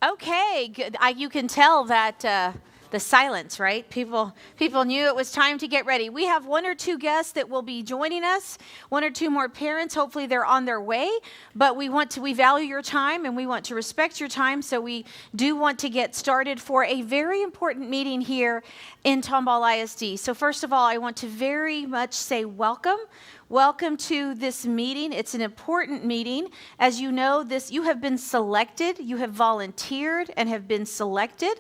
Okay, good. You can tell that the silence, right? People knew it was time to get ready. We have one or two guests that will be joining us, one or two more parents. Hopefully they're on their way, but we value your time and we want to respect your time, so we do want to get started for a very important meeting here in Tomball ISD. So first of all, I want to very much say welcome. Welcome to this meeting. It's an important meeting. As you know, you have been selected, you have volunteered and have been selected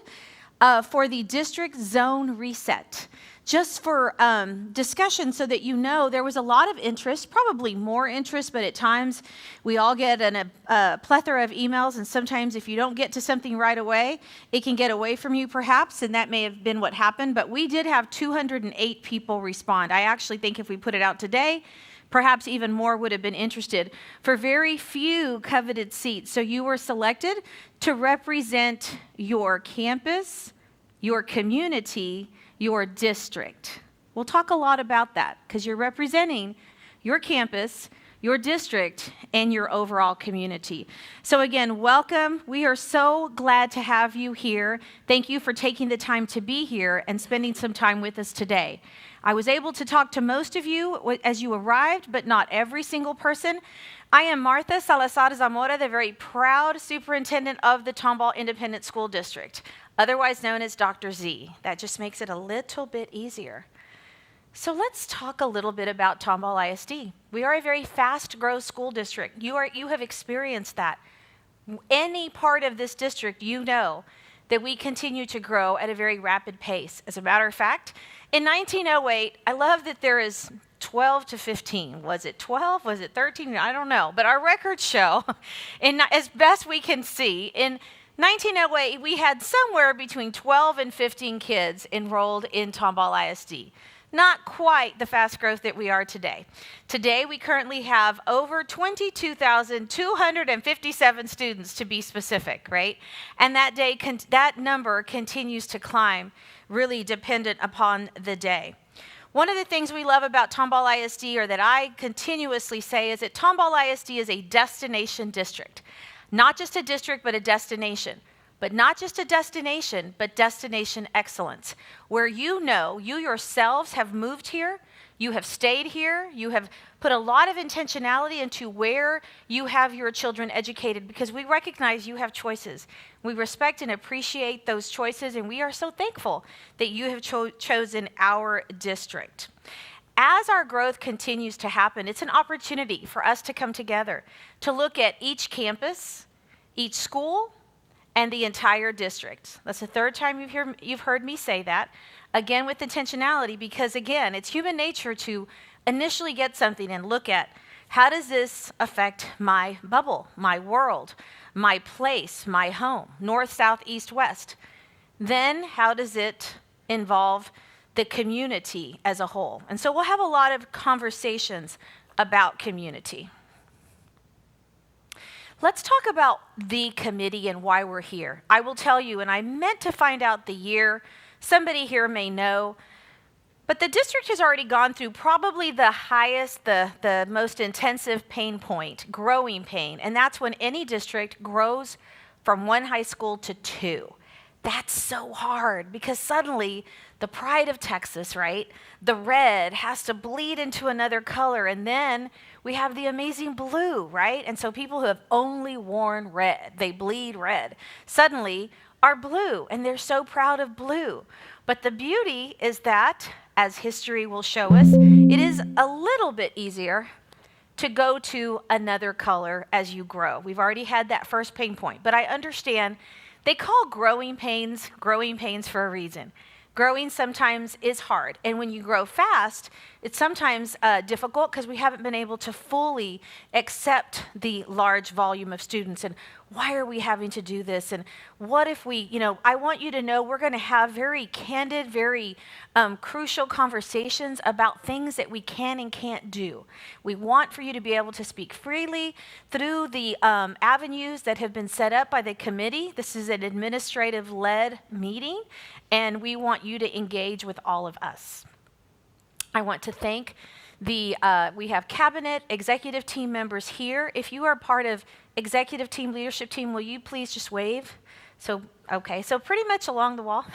for the district zone reset. Just for discussion, so that you know, there was a lot of interest, probably more interest, but at times we all get a plethora of emails, and sometimes if you don't get to something right away, it can get away from you perhaps, and that may have been what happened. But we did have 208 people respond. I actually think if we put it out today, perhaps even more would have been interested for very few coveted seats. So you were selected to represent your campus, your community, your district. We'll talk a lot about that because you're representing your campus, your district, and your overall community. So again, welcome. We are so glad to have you here. Thank you for taking the time to be here and spending some time with us today. I was able to talk to most of you as you arrived, but not every single person. I am Martha Salazar Zamora, the very proud superintendent of the Tomball Independent School District, otherwise known as Dr. Z. That just makes it a little bit easier. So let's talk a little bit about Tomball ISD. We are a very fast growth school district. You have experienced that. Any part of this district, you know that we continue to grow at a very rapid pace. As a matter of fact, in 1908, I love that there is 12 to 15. Was it 12? Was it 13? I don't know. But our records show, as best we can see, in 1908, we had somewhere between 12 and 15 kids enrolled in Tomball ISD. Not quite the fast growth that we are today. Today, we currently have over 22,257 students, to be specific, right? And that number continues to climb, really dependent upon the day. One of the things we love about Tomball ISD, or that I continuously say, is that Tomball ISD is a destination district. Not just a district, but a destination. But not just a destination, but destination excellence, where you yourselves have moved here, you have stayed here, you have put a lot of intentionality into where you have your children educated, because we recognize you have choices. We respect and appreciate those choices, and we are so thankful that you have chosen our district. As our growth continues to happen, it's an opportunity for us to come together, to look at each campus, each school, and the entire district. That's the third time you've heard me say that. Again, with intentionality, because again, it's human nature to initially get something and look at, how does this affect my bubble, my world, my place, my home, north, south, east, west? Then how does it involve the community as a whole? And so we'll have a lot of conversations about community. Let's talk about the committee and why we're here. I will tell you, and I meant to find out the year. Somebody here may know, but the district has already gone through probably the highest, the most intensive pain point, growing pain, and that's when any district grows from one high school to two. That's so hard because suddenly the pride of Texas, right? The red has to bleed into another color, and then we have the amazing blue, right? And so people who have only worn red, they bleed red, suddenly are blue, and they're so proud of blue. But the beauty is that, as history will show us, it is a little bit easier to go to another color as you grow. We've already had that first pain point, but I understand they call growing pains for a reason. Growing sometimes is hard, and when you grow fast, it's sometimes difficult because we haven't been able to fully accept the large volume of students. And why are we having to do this? And what if we, I want you to know we're going to have very candid, very crucial conversations about things that we can and can't do. We want for you to be able to speak freely through the avenues that have been set up by the committee. This is an administrative-led meeting, and we want you to engage with all of us. I want to thank we have cabinet, executive team members here. If you are part of executive team, leadership team, will you please just wave So, okay, so pretty much along the wall,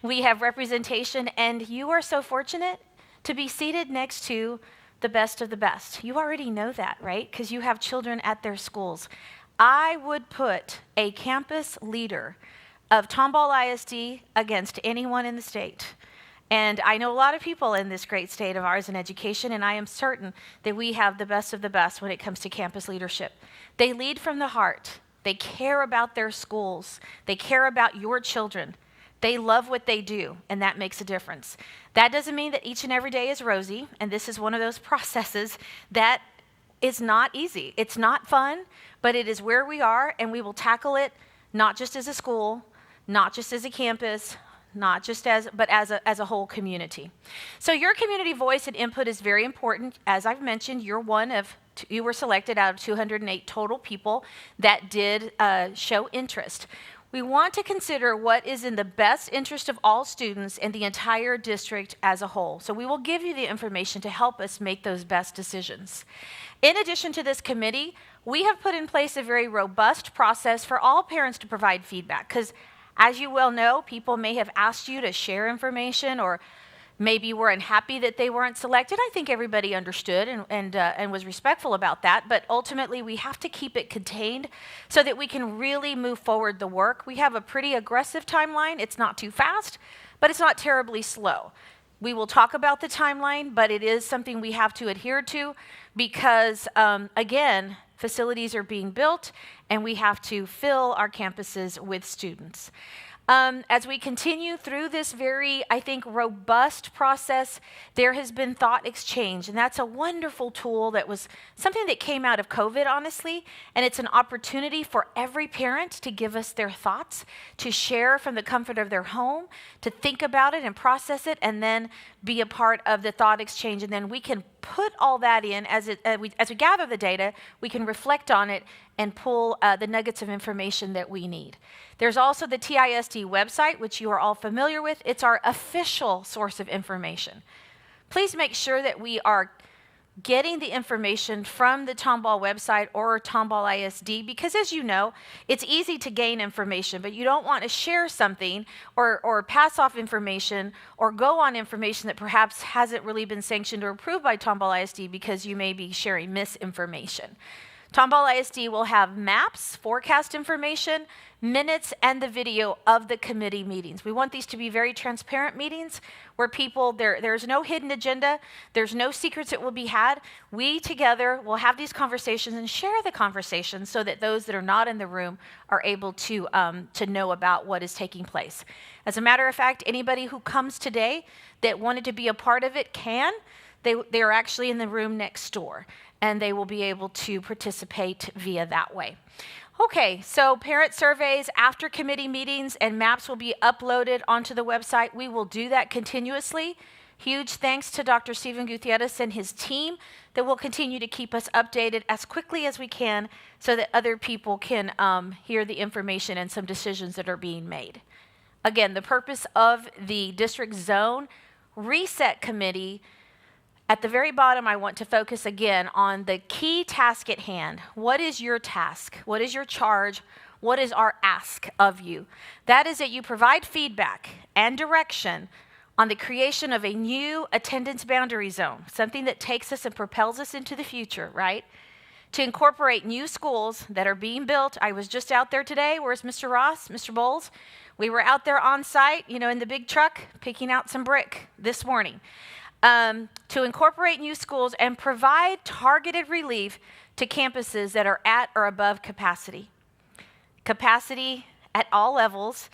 we have representation, and you are so fortunate to be seated next to the best of the best. You already know that, right? Because you have children at their schools. I would put a campus leader of Tomball ISD against anyone in the state. And I know a lot of people in this great state of ours in education, and I am certain that we have the best of the best when it comes to campus leadership. They lead from the heart. They care about their schools. They care about your children. They love what they do, and that makes a difference. That doesn't mean that each and every day is rosy, and this is one of those processes that is not easy. It's not fun, but it is where we are, and we will tackle it not just as a school, not just as a campus, not just but as a whole community. So your community voice and input is very important. As I've mentioned, you were selected out of 208 total people that did show interest. We want to consider what is in the best interest of all students and the entire district as a whole. So we will give you the information to help us make those best decisions. In addition to this committee, we have put in place a very robust process for all parents to provide feedback, because as you well know, people may have asked you to share information, or maybe were unhappy that they weren't selected. I think everybody understood and was respectful about that, but ultimately we have to keep it contained so that we can really move forward the work. We have a pretty aggressive timeline. It's not too fast, but it's not terribly slow. We will talk about the timeline, but it is something we have to adhere to because, again, facilities are being built and we have to fill our campuses with students. As we continue through this very, I think, robust process, there has been thought exchange, and that's a wonderful tool that was something that came out of COVID, honestly, and it's an opportunity for every parent to give us their thoughts, to share from the comfort of their home, to think about it and process it, and then be a part of the thought exchange, and then we can put all that in as we gather the data, we can reflect on it and pull the nuggets of information that we need. There's also the TISD website, which you are all familiar with. It's our official source of information. Please make sure that we are getting the information from the Tomball website or Tomball ISD, because as you know, it's easy to gain information, but you don't want to share something or pass off information or go on information that perhaps hasn't really been sanctioned or approved by Tomball ISD because you may be sharing misinformation. Tomball ISD will have maps, forecast information, minutes, and the video of the committee meetings. We want these to be very transparent meetings where there's no hidden agenda, there's no secrets that will be had. We together will have these conversations and share the conversations so that those that are not in the room are able to know about what is taking place. As a matter of fact, anybody who comes today that wanted to be a part of it can. They are actually in the room next door, and they will be able to participate via that way. Okay, so parent surveys after committee meetings and maps will be uploaded onto the website. We will do that continuously. Huge thanks to Dr. Stephen Gutierrez and his team that will continue to keep us updated as quickly as we can so that other people can hear the information and some decisions that are being made. Again, the purpose of the district zone reset committee. At the very bottom, I want to focus again on the key task at hand. What is your task? What is your charge? What is our ask of you? That is that you provide feedback and direction on the creation of a new attendance boundary zone, something that takes us and propels us into the future, right? To incorporate new schools that are being built. I was just out there today. Where's Mr. Ross, Mr. Bowles? We were out there on site, in the big truck, picking out some brick this morning. To incorporate new schools and provide targeted relief to campuses that are at or above capacity. Capacity at all levels,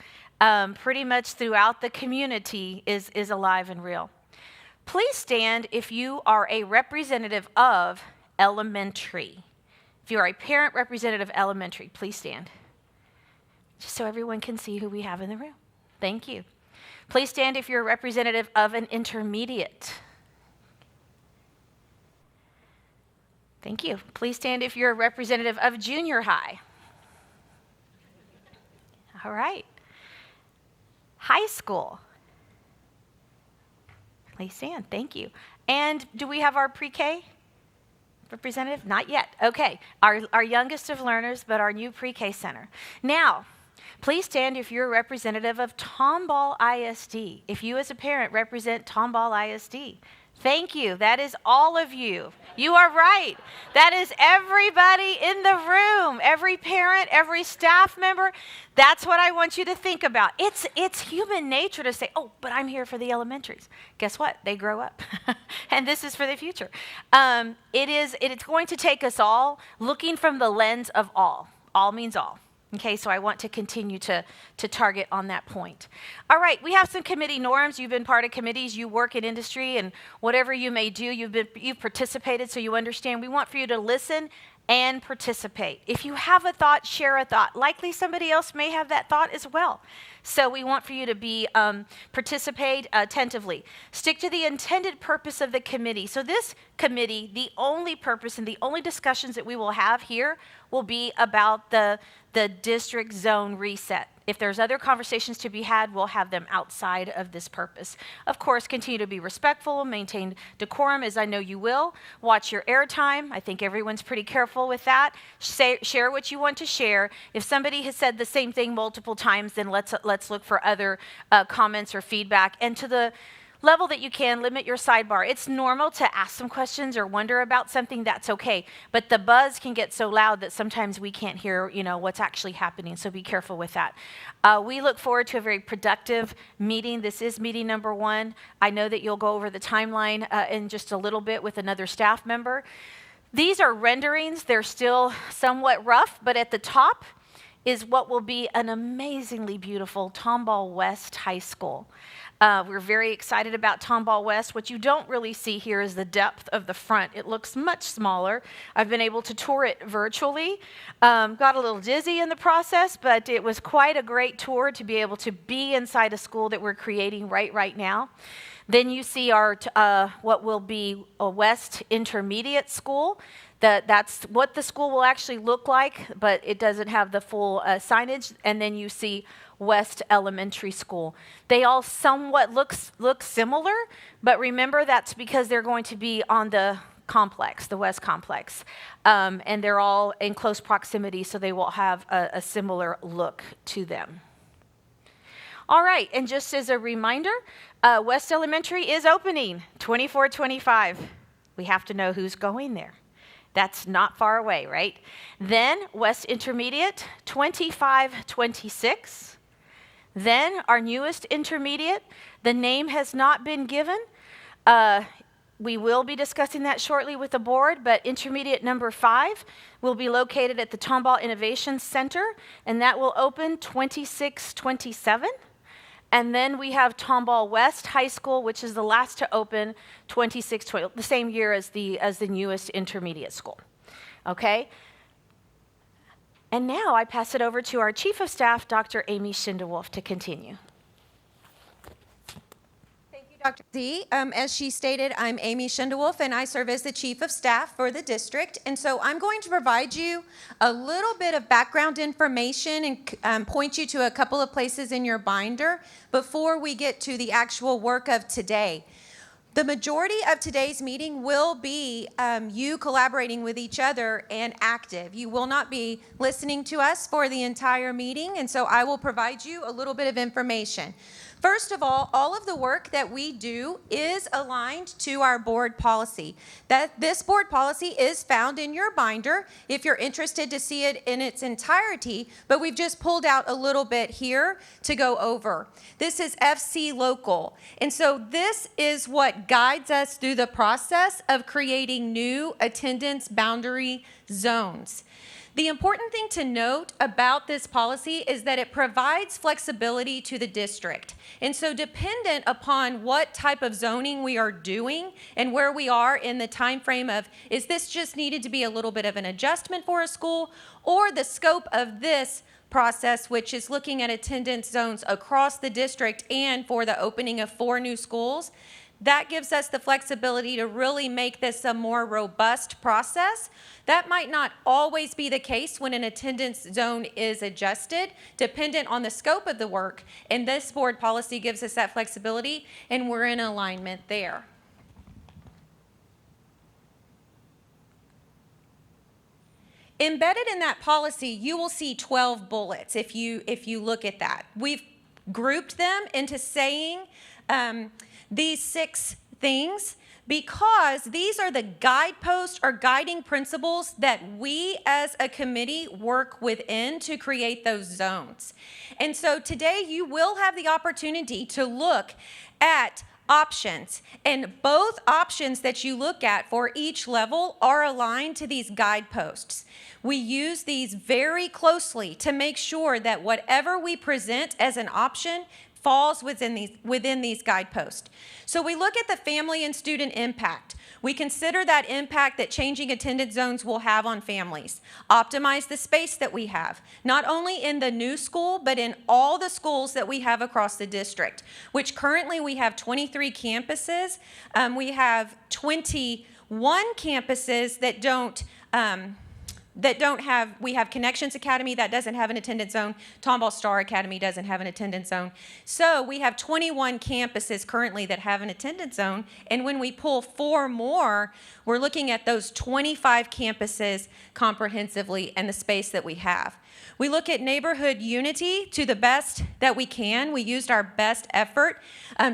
pretty much throughout the community is alive and real. Please stand if you are a representative of elementary. If you are a parent representative of elementary, please stand. Just so everyone can see who we have in the room. Thank you. Please stand if you're a representative of an intermediate. Thank you. Please stand if you're a representative of junior high. All right. High school. Please stand. Thank you. And do we have our pre-K representative? Not yet. Okay. Our youngest of learners, but our new pre-K center. Now, Please stand if you're a representative of Tomball ISD. If you as a parent represent Tomball ISD. Thank you. That is all of you. You are right. That is everybody in the room, every parent, every staff member. That's what I want you to think about. It's human nature to say, oh, but I'm here for the elementaries. Guess what? They grow up. And this is for the future. It's going to take us all looking from the lens of all. All means all. Okay, so I want to continue to target on that point. All right, we have some committee norms. You've been part of committees. You work in industry, and whatever you may do, you've participated, so you understand. We want for you to listen and participate. If you have a thought, share a thought. Likely somebody else may have that thought as well. So we want for you to participate attentively. Stick to the intended purpose of the committee. So this committee, the only purpose and the only discussions that we will have here will be about the district zone reset. If there's other conversations to be had, we'll have them outside of this purpose. Of course, continue to be respectful, maintain decorum, as I know you will. Watch your airtime. I think everyone's pretty careful with that. Share what you want to share. If somebody has said the same thing multiple times, then let's look for other comments or feedback. And to the level that you can, limit your sidebar. It's normal to ask some questions or wonder about something. That's okay. But the buzz can get so loud that sometimes we can't hear, what's actually happening. So be careful with that. We look forward to a very productive meeting. This is meeting number 1. I know that you'll go over the timeline in just a little bit with another staff member. These are renderings. They're still somewhat rough, but at the top is what will be an amazingly beautiful Tomball West High School. We're very excited about Tomball West. What you don't really see here is the depth of the front. It looks much smaller. I've been able to tour it virtually. Got a little dizzy in the process, but it was quite a great tour to be able to be inside a school that we're creating right now. Then you see our what will be a West Intermediate School. That's what the school will actually look like, but it doesn't have the full signage. And then you see West Elementary School. They all somewhat look similar, but remember that's because they're going to be on the complex, the West Complex. And they're all in close proximity, so they will have a similar look to them. All right, and just as a reminder, West Elementary is opening 24-25. We have to know who's going there. That's not far away, right? Then West Intermediate, 25-26. Then our newest intermediate, the name has not been given. We will be discussing that shortly with the board, but intermediate number 5 will be located at the Tomball Innovation Center, and that will open 26-27. And then we have Tomball West High School, which is the last to open, 26-20, the same year as the newest intermediate school. Okay? And now I pass it over to our Chief of Staff, Dr. Amy Schindewolf, to continue. Thank you, Dr. Z. As she stated, I'm Amy Schindewolf, and I serve as the Chief of Staff for the district. And so I'm going to provide you a little bit of background information and point you to a couple of places in your binder before we get to the actual work of today. The majority of today's meeting will be you collaborating with each other and active. You will not be listening to us for the entire meeting, and so I will provide you a little bit of information. First of all of the work that we do is aligned to our board policy. This board policy is found in your binder if you're interested to see it in its entirety, but we've just pulled out a little bit here to go over. This is FC Local, and so this is what guides us through the process of creating new attendance boundary zones. The important thing to note about this policy is that it provides flexibility to the district. And so dependent upon what type of zoning we are doing and where we are in the time frame of, is this just needed to be a little bit of an adjustment for a school, or the scope of this process, which is looking at attendance zones across the district and for the opening of 4 new schools, that gives us the flexibility to really make this a more robust process. That might not always be the case when an attendance zone is adjusted, dependent on the scope of the work. And this board policy gives us that flexibility, and we're in alignment there. Embedded in that policy, you will see 12 bullets if you look at that. We've grouped them into saying these 6 things because these are the guideposts or guiding principles that we as a committee work within to create those zones. And so today you will have the opportunity to look at options, and both options that you look at for each level are aligned to these guideposts. We use these very closely to make sure that whatever we present as an option falls within these guideposts. So we look at the family and student impact. We consider that impact that changing attendance zones will have on families. Optimize the space that we have, not only in the new school, but in all the schools that we have across the district, which currently we have 23 campuses. We have 21 campuses that don't have, we have Connections Academy that doesn't have an attendance zone. Tomball Star Academy doesn't have an attendance zone. So we have 21 campuses currently that have an attendance zone. And when we pull 4 more, we're looking at those 25 campuses comprehensively and the space that we have. We look at neighborhood unity to the best that we can. We used our best effort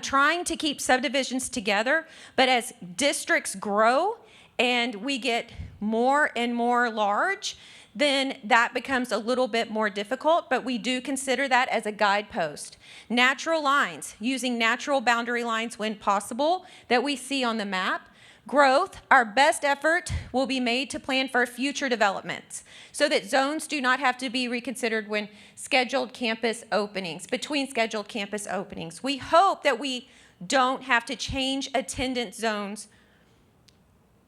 trying to keep subdivisions together. But as districts grow, and we get more and more large, then that becomes a little bit more difficult, but we do consider that as a guidepost. Natural lines, using natural boundary lines when possible that we see on the map. Growth, our best effort will be made to plan for future developments so that zones do not have to be reconsidered when scheduled campus openings, between scheduled campus openings. We hope that we don't have to change attendance zones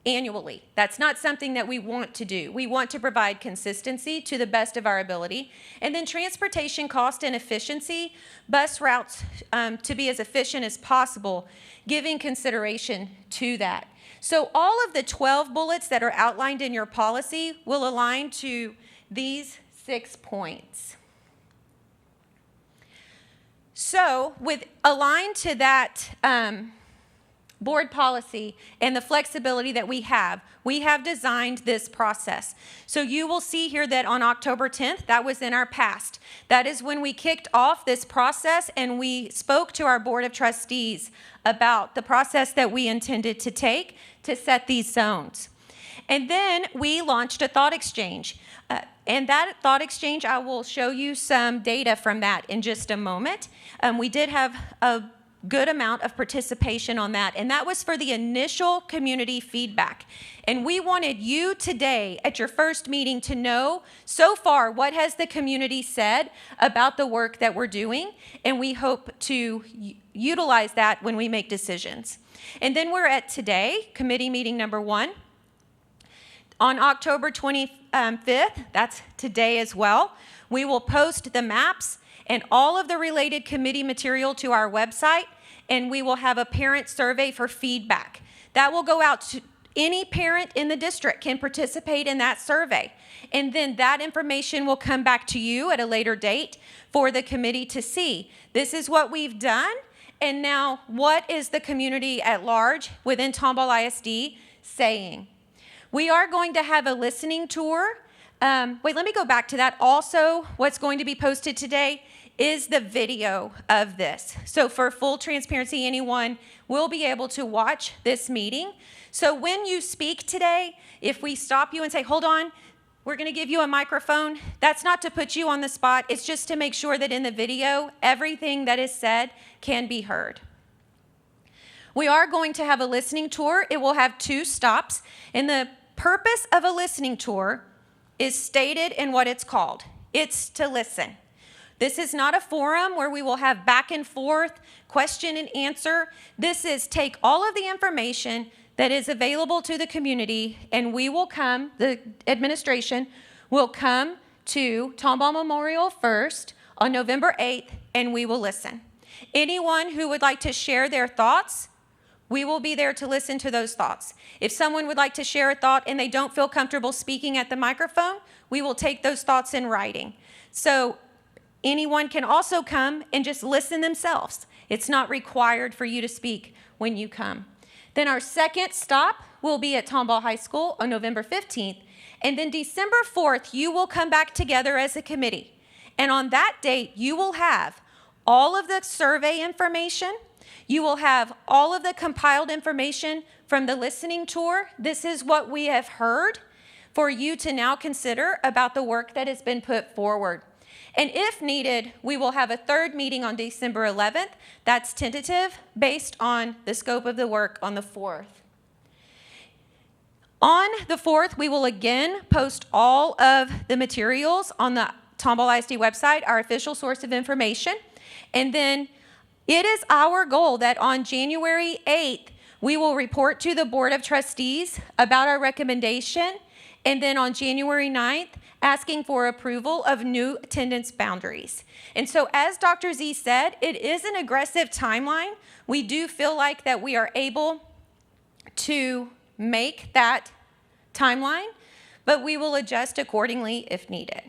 annually. That's not something that we want to do. We want to provide consistency to the best of our ability. And then transportation cost and efficiency, bus routes to be as efficient as possible, giving consideration to that. So all of the 12 bullets that are outlined in your policy will align to these 6 points. So aligned to that board policy and the flexibility that we have designed this process. So you will see here that on October 10th, that was in our past. That is when we kicked off this process and we spoke to our board of trustees about the process that we intended to take to set these zones. And then we launched a thought exchange. And that thought exchange, I will show you some data from that in just a moment. We did have a good amount of participation on that, and that was for the initial community feedback. And we wanted you today at your first meeting to know so far what has the community said about the work that we're doing, and we hope to utilize that when we make decisions. And then we're at today, committee meeting number 1. On October 25th, that's today as well, we will post the maps and all of the related committee material to our website, and we will have a parent survey for feedback. That will go out to any parent in the district can participate in that survey. And then that information will come back to you at a later date for the committee to see. This is what we've done, and now what is the community at large within Tomball ISD saying? We are going to have a listening tour. Wait, let me go back to that. Also, what's going to be posted today is the video of this. So for full transparency, anyone will be able to watch this meeting. So when you speak today, if we stop you and say, hold on, we're going to give you a microphone, that's not to put you on the spot. It's just to make sure that in the video, everything that is said can be heard. We are going to have a listening tour. It will have 2 stops. And the purpose of a listening tour is stated in what it's called. It's to listen. This is not a forum where we will have back and forth, question and answer. This is take all of the information that is available to the community, and we will come, the administration will come to Tomball Memorial first on November 8th, and we will listen. Anyone who would like to share their thoughts, we will be there to listen to those thoughts. If someone would like to share a thought and they don't feel comfortable speaking at the microphone, we will take those thoughts in writing. So anyone can also come and just listen themselves. It's not required for you to speak when you come. Then our second stop will be at Tomball High School on November 15th, And then December 4th, you will come back together as a committee. And on that date, you will have all of the survey information. You will have all of the compiled information from the listening tour. This is what we have heard for you to now consider about the work that has been put forward. And if needed, we will have a third meeting on December 11th. That's tentative based on the scope of the work on the 4th. On the 4th, we will again post all of the materials on the Tomball ISD website, our official source of information. And then it is our goal that on January 8th, we will report to the Board of Trustees about our recommendation. And then on January 9th, asking for approval of new attendance boundaries. And so as Dr. Z said, it is an aggressive timeline. We do feel like that we are able to make that timeline, but we will adjust accordingly if needed.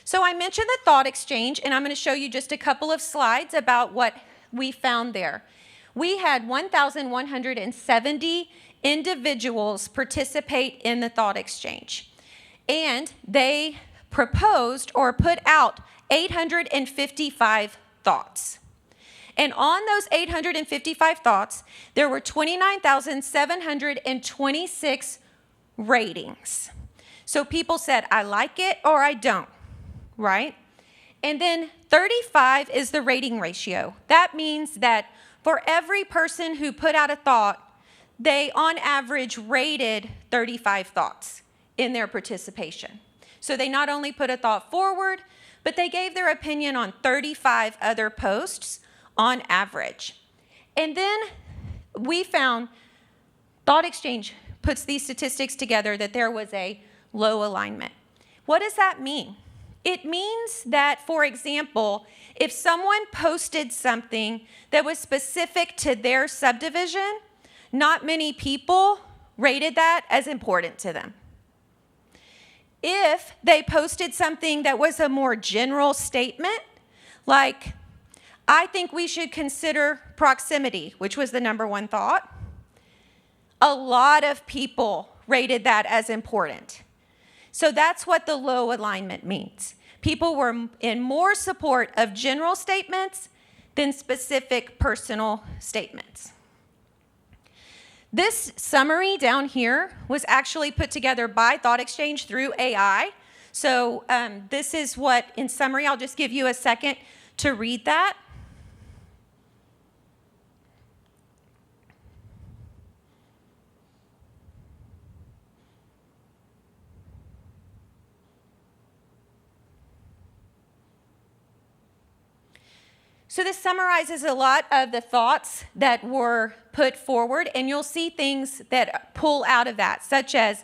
So I mentioned the thought exchange, and I'm going to show you just a couple of slides about what we found there. We had 1,170 individuals participate in the thought exchange, and they proposed or put out 855 thoughts. And on those 855 thoughts, there were 29,726 ratings. So people said, I like it or I don't, right? And then 35 is the rating ratio. That means that for every person who put out a thought, they on average rated 35 thoughts in their participation. So they not only put a thought forward, but they gave their opinion on 35 other posts on average. And then we found Thought Exchange puts these statistics together that there was a low alignment. What does that mean? It means that, for example, if someone posted something that was specific to their subdivision, not many people rated that as important to them. If they posted something that was a more general statement, like, I think we should consider proximity, which was the number one thought, a lot of people rated that as important. So that's what the low alignment means. People were in more support of general statements than specific personal statements. This summary down here was actually put together by Thought Exchange through AI. So this is what, in summary, I'll just give you a second to read that. So this summarizes a lot of the thoughts that were put forward, and you'll see things that pull out of that, such as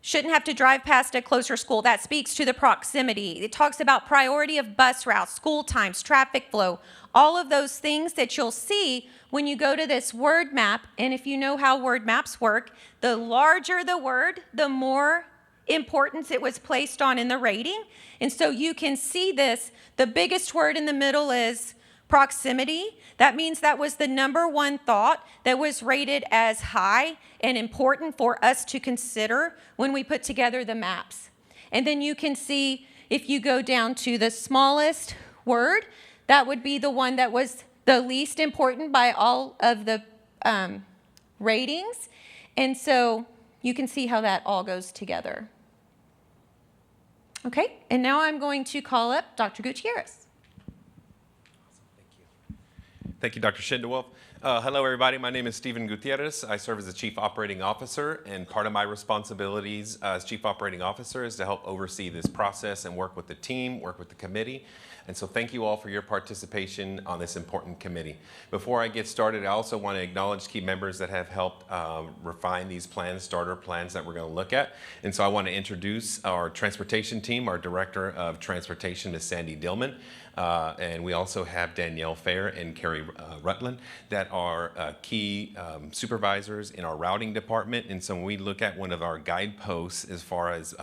shouldn't have to drive past a closer school. That speaks to the proximity. It talks about priority of bus routes, school times, traffic flow, all of those things that you'll see when you go to this word map. And if you know how word maps work, the larger the word, the more importance it was placed on in the rating. And so you can see this. The biggest word in the middle is proximity. That means that was the number one thought that was rated as high and important for us to consider when we put together the maps. And then you can see if you go down to the smallest word, that would be the one that was the least important by all of the ratings. And so you can see how that all goes together. Okay, and now I'm going to call up Dr. Gutierrez. Thank you, Dr. Schindewolf. Hello, everybody. My name is Stephen Gutierrez. I serve as the Chief Operating Officer, and part of my responsibilities as Chief Operating Officer is to help oversee this process and work with the team, work with the committee. And so thank you all for your participation on this important committee. Before I get started, I also want to acknowledge key members that have helped refine these plans, starter plans that we're going to look at. And so I want to introduce our transportation team. Our Director of Transportation is Sandy Dillman. And we also have Danielle Fair and Carrie Rutland that are key supervisors in our routing department. And so when we look at one of our guideposts as far as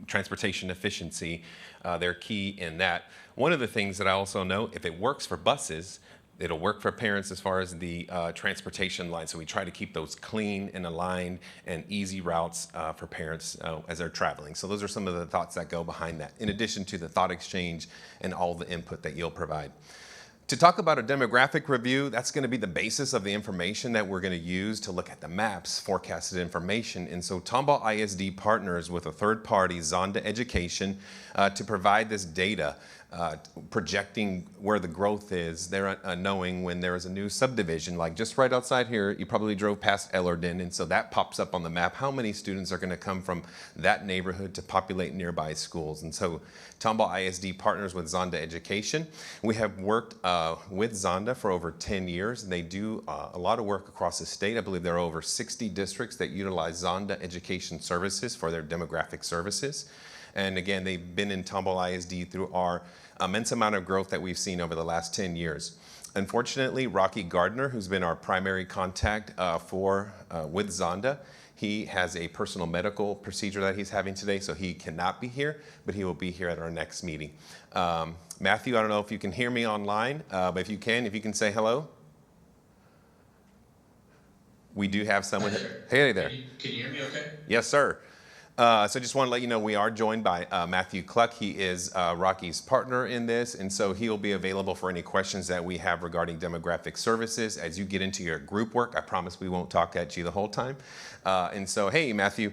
transportation efficiency, they're key in that. One of the things that I also know, if it works for buses, It'll work for parents as far as the transportation line. So we try to keep those clean and aligned and easy routes for parents as they're traveling. So those are some of the thoughts that go behind that, in addition to the thought exchange and all the input that you'll provide. To talk about a demographic review, that's going to be the basis of the information that we're going to use to look at the maps, forecasted information. And so Tomball ISD partners with a third party, Zonda Education, to provide this data, projecting where the growth is. They're knowing when there is a new subdivision, like just right outside here, you probably drove past Ellerden, and so that pops up on the map, how many students are going to come from that neighborhood to populate nearby schools. And so Tomball ISD partners with Zonda Education. We have worked with Zonda for over 10 years, and they do a lot of work across the state. I believe there are over 60 districts that utilize Zonda Education services for their demographic services. And again, they've been in Tomball ISD through our immense amount of growth that we've seen over the last 10 years. Unfortunately, Rocky Gardner, who's been our primary contact with Zonda, he has a personal medical procedure that he's having today, so he cannot be here, but he will be here at our next meeting. Matthew, I don't know if you can hear me online, but if you can say hello. We do have someone. Hey there. Can you hear me okay? Yes, sir. So just want to let you know we are joined by Matthew Cluck. He is Rocky's partner in this, and so he'll be available for any questions that we have regarding demographic services. As you get into your group work, I promise we won't talk at you the whole time. And so, hey, Matthew.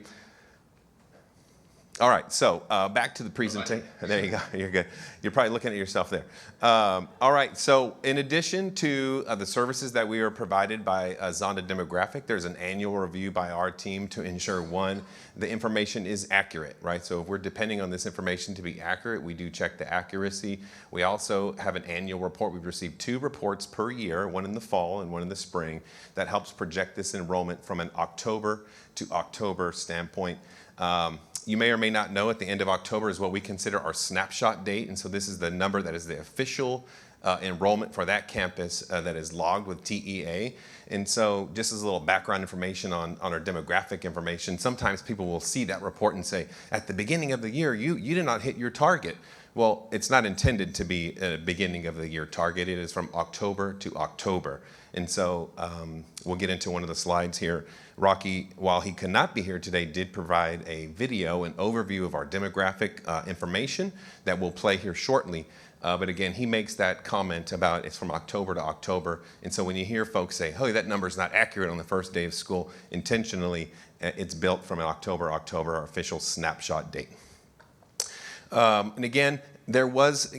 All right, so back to the presentation. There you go, you're good. You're probably looking at yourself there. All right, so in addition to the services that we are provided by Zonda Demographic, there's an annual review by our team to ensure, one, the information is accurate, right? So if we're depending on this information to be accurate, we do check the accuracy. We also have an annual report. We've received 2 reports per year, one in the fall and one in the spring, that helps project this enrollment from an October to October standpoint. You may or may not know at the end of October is what we consider our snapshot date. And so this is the number that is the official enrollment for that campus that is logged with TEA. And so just as a little background information on our demographic information, sometimes people will see that report and say, at the beginning of the year, you did not hit your target. Well, it's not intended to be a beginning of the year target. It is from October to October. And so we'll get into one of the slides here. Rocky, while he could not be here today, did provide a video, an overview of our demographic information that we'll play here shortly. But again, he makes that comment about it's from October to October. And so when you hear folks say, oh, that number's not accurate on the first day of school, intentionally, it's built from an October, our official snapshot date. And again, there was,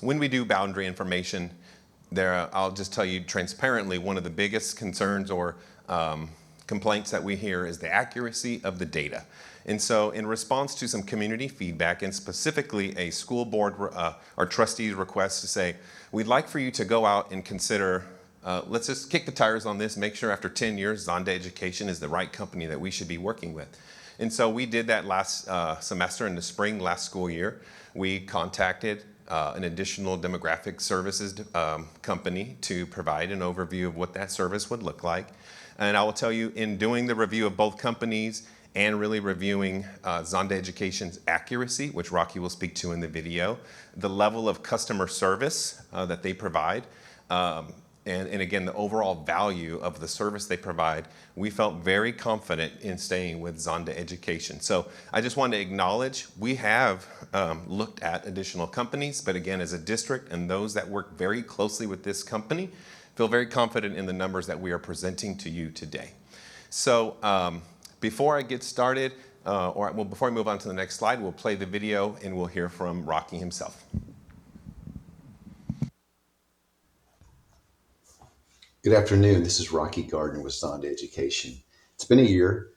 when we do boundary information, I'll just tell you transparently, one of the biggest concerns or complaints that we hear is the accuracy of the data. And so in response to some community feedback, and specifically a school board or trustees request to say, we'd like for you to go out and consider, let's just kick the tires on this, make sure after 10 years Zonda Education is the right company that we should be working with. And so we did that last semester in the spring, last school year. We contacted an additional demographic services company to provide an overview of what that service would look like. And I will tell you, in doing the review of both companies and really reviewing Zonda Education's accuracy, which Rocky will speak to in the video, the level of customer service that they provide, and again, the overall value of the service they provide, we felt very confident in staying with Zonda Education. So I just wanted to acknowledge we have looked at additional companies, but again, as a district and those that work very closely with this company, feel very confident in the numbers that we are presenting to you today. So before I get started, before we move on to the next slide, we'll play the video and we'll hear from Rocky himself. Good afternoon. This is Rocky Gardner with Zonda Education. It's been a year,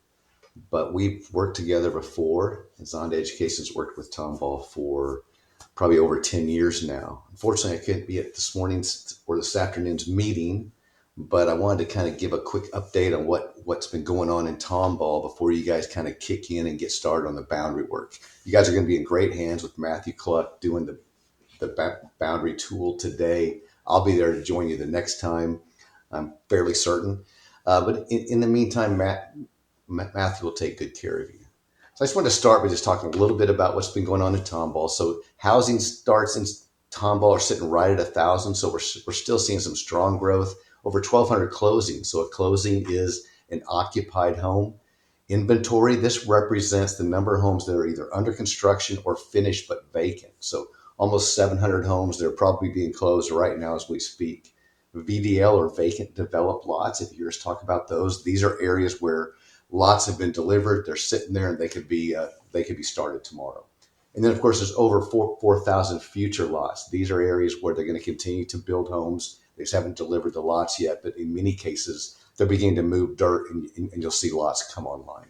but we've worked together before, and Zonda Education's worked with Tomball for probably over 10 years now. Unfortunately, I couldn't be at this morning's or this afternoon's meeting, but I wanted to kind of give a quick update on what's been going on in Tomball before you guys kind of kick in and get started on the boundary work. You guys are going to be in great hands with Matthew Cluck doing the boundary tool today. I'll be there to join you the next time. I'm fairly certain. But in the meantime, Matthew will take good care of you. So I just want to start by just talking a little bit about what's been going on in Tomball. So housing starts Tomball are sitting right at 1,000, so we're still seeing some strong growth. Over 1,200 closings. So a closing is an occupied home. Inventory, this represents the number of homes that are either under construction or finished but vacant. So almost 700 homes that are probably being closed right now as we speak. VDL, or vacant developed lots, if you hear us talk about those, these are areas where lots have been delivered, they're sitting there, and they could be started tomorrow. And then, of course, there's over 4,000 future lots. These are areas where they're going to continue to build homes. They just haven't delivered the lots yet, but in many cases, they're beginning to move dirt, and you'll see lots come online.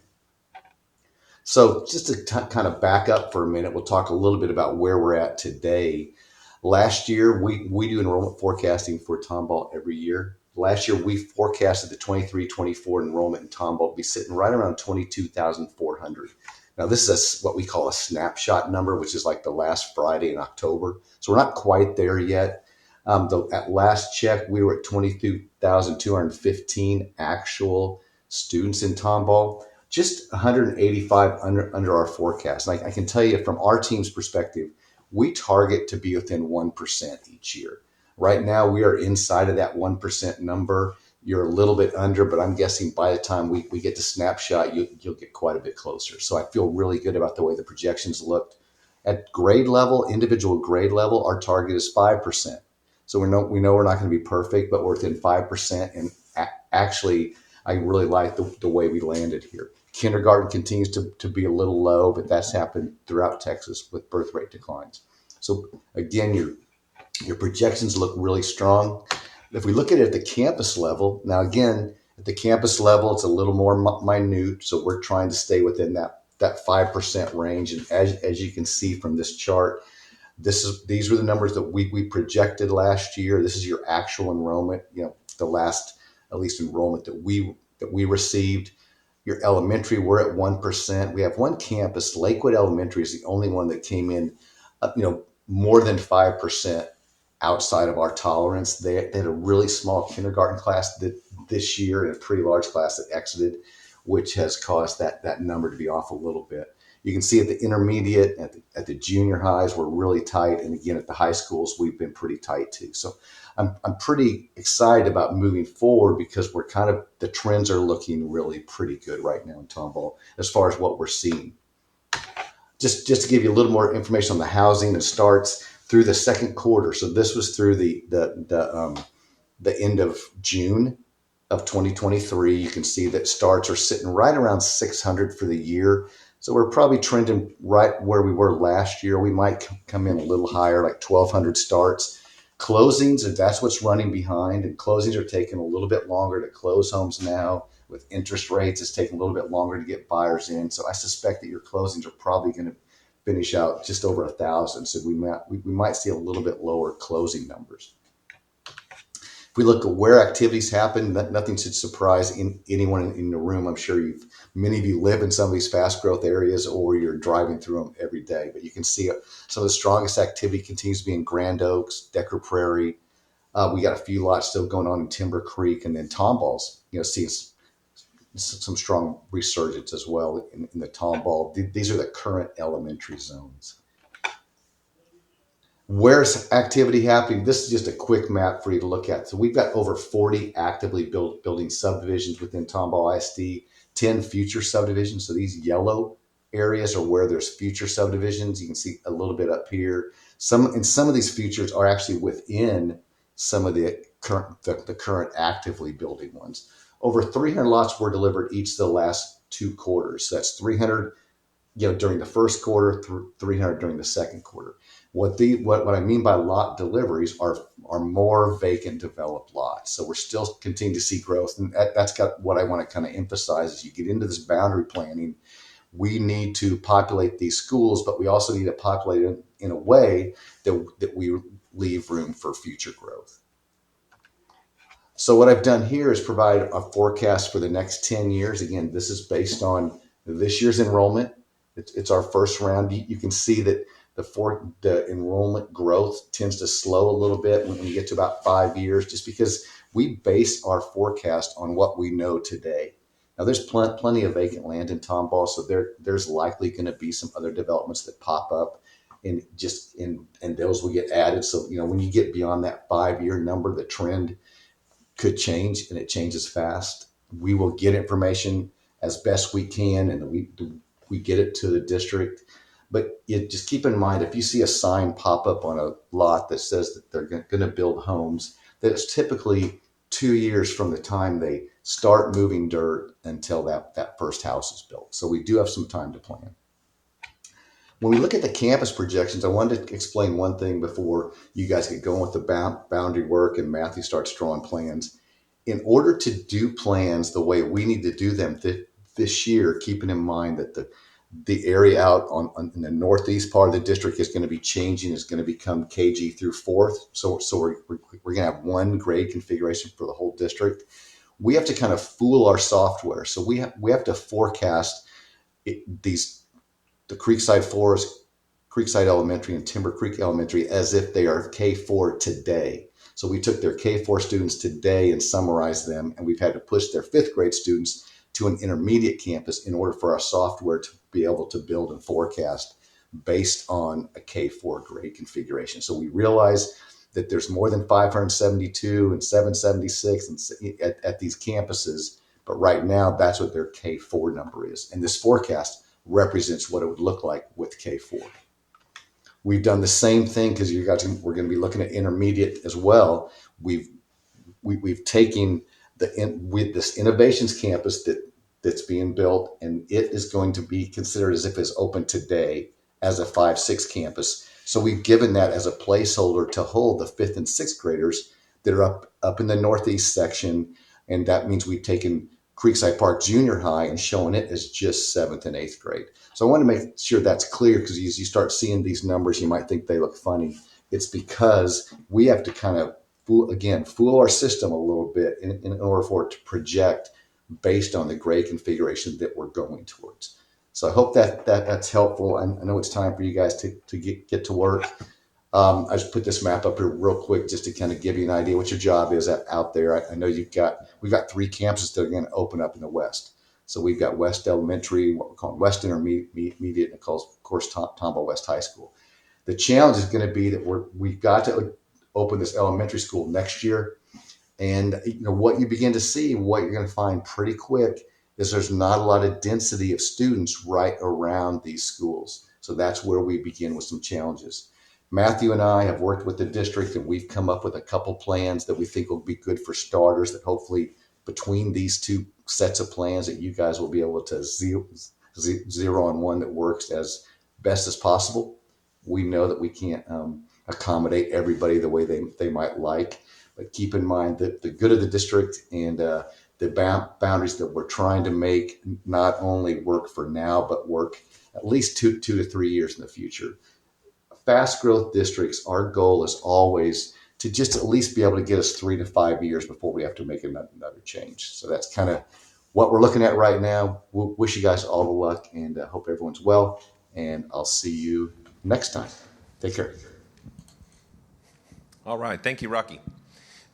So just to kind of back up for a minute, we'll talk a little bit about where we're at today. Last year, we do enrollment forecasting for Tomball every year. Last year, we forecasted the 23-24 enrollment in Tomball to be sitting right around 22,400. Now, this is what we call a snapshot number, which is like the last Friday in October. So we're not quite there yet. At last check, we were at 22,215 actual students in Tomball, just 185 under our forecast. And I can tell you from our team's perspective, we target to be within 1% each year. Right now, we are inside of that 1% number. You're a little bit under, but I'm guessing by the time we get to snapshot, you'll get quite a bit closer. So I feel really good about the way the projections looked. At grade level, individual grade level, our target is 5%. So we know we're not going to be perfect, but we're within 5%. And actually, I really like the way we landed here. Kindergarten continues to be a little low, but that's happened throughout Texas with birth rate declines. So again, your projections look really strong. If we look at it at the campus level, now again, at the campus level, it's a little more minute. So we're trying to stay within that 5% range. And as you can see from this chart, these were the numbers that we projected last year. This is your actual enrollment, the last at least enrollment that we received. Your elementary, we're at 1%. We have one campus, Lakewood Elementary is the only one that came in, more than 5% outside of our tolerance. They had a really small kindergarten class this year and a pretty large class that exited, which has caused that number to be off a little bit. You can see at the intermediate, at the junior highs, we're really tight. And again, at the high schools, we've been pretty tight too. So I'm pretty excited about moving forward because the trends are looking really pretty good right now in Tomball as far as what we're seeing. Just to give you a little more information on the housing, it starts through the second quarter. So this was through the end of June of 2023. You can see that starts are sitting right around 600 for the year. So we're probably trending right where we were last year. We might come in a little higher, like 1,200 starts. Closings, and that's what's running behind. And closings are taking a little bit longer to close homes now. With interest rates, it's taking a little bit longer to get buyers in. So I suspect that your closings are probably going to finish out just over 1,000. So we might see a little bit lower closing numbers. If we look at where activities happen, nothing should surprise anyone in the room. I'm sure many of you live in some of these fast growth areas or you're driving through them every day. But you can see some of the strongest activity continues to be in Grand Oaks, Decker Prairie. We got a few lots still going on in Timber Creek, and then Tomball's, seeing some strong resurgence as well in the Tomball. These are the current elementary zones. Where's activity happening? This is just a quick map for you to look at. So we've got over 40 actively building subdivisions within Tomball ISD, 10 future subdivisions. So these yellow areas are where there's future subdivisions. You can see a little bit up here. Some of these futures are actually within some of the current actively building ones. Over 300 lots were delivered each of the last 2 quarters. So that's 300 during the first quarter, 300 during the second quarter. What I mean by lot deliveries are more vacant developed lots. So we're still continuing to see growth. And that's got what I want to kind of emphasize as you get into this boundary planning. We need to populate these schools, but we also need to populate it in a way that we leave room for future growth. So what I've done here is provide a forecast for the next 10 years. Again, this is based on this year's enrollment. It's our first round. You can see that the enrollment growth tends to slow a little bit when you get to about 5 years, just because we base our forecast on what we know today. Now, there's plenty of vacant land in Tomball, so there's likely going to be some other developments that pop up and those will get added. So, when you get beyond that 5-year number, the trend could change, and it changes fast. We will get information as best we can, and we get it to the district. But just keep in mind, if you see a sign pop up on a lot that says that they're going to build homes, that it's typically 2 years from the time they start moving dirt until that first house is built. So we do have some time to plan. When we look at the campus projections, I wanted to explain one thing before you guys get going with the boundary work and Matthew starts drawing plans. In order to do plans the way we need to do them this year, keeping in mind that the area out in the northeast part of the district is going to be changing, is going to become KG through fourth. So we're going to have one grade configuration for the whole district. We have to kind of fool our software. So we have to forecast the Creekside Forest, Creekside Elementary, and Timber Creek Elementary as if they are K4 today. So we took their K4 students today and summarized them, and we've had to push their 5th grade students to an intermediate campus in order for our software to be able to build and forecast based on a K4 grade configuration. So we realize that there's more than 572 and 776 at these campuses, but right now that's what their K4 number is. And this forecast represents what it would look like with K4. We've done the same thing because we're going to be looking at intermediate as well. We've taken with this innovations campus that's being built, and it is going to be considered as if it's open today as a 5-6 campus. So we've given that as a placeholder to hold the 5th and 6th graders that are up in the northeast section, and that means we've taken Creekside Park Junior High and showing it as just 7th and 8th grade. So I want to make sure that's clear, because as you start seeing these numbers, you might think they look funny. It's because we have to kind of fool our system a little bit in order for it to project based on the grade configuration that we're going towards. So I hope that's helpful. I know it's time for you guys to get to work. I just put this map up here real quick just to kind of give you an idea what your job is out there. I know we've got 3 campuses that are going to open up in the West. So we've got West Elementary, what we call West Intermediate, and of course Tomball West High School. The challenge is going to be that we've got to open this elementary school next year. And what you begin to see, what you're going to find pretty quick, is there's not a lot of density of students right around these schools. So that's where we begin with some challenges. Matthew and I have worked with the district, and we've come up with a couple plans that we think will be good for starters, that hopefully between these 2 sets of plans that you guys will be able to zero on one that works as best as possible. We know that we can't accommodate everybody the way they might like, but keep in mind that the good of the district and the boundaries that we're trying to make not only work for now, but work at least 2 to 3 years in the future. Fast growth districts, our goal is always to just at least be able to get us 3 to 5 years before we have to make another change. So that's kind of what we're looking at right now. We'll wish you guys all the luck, and hope everyone's well. And I'll see you next time. Take care. All right. Thank you, Rocky.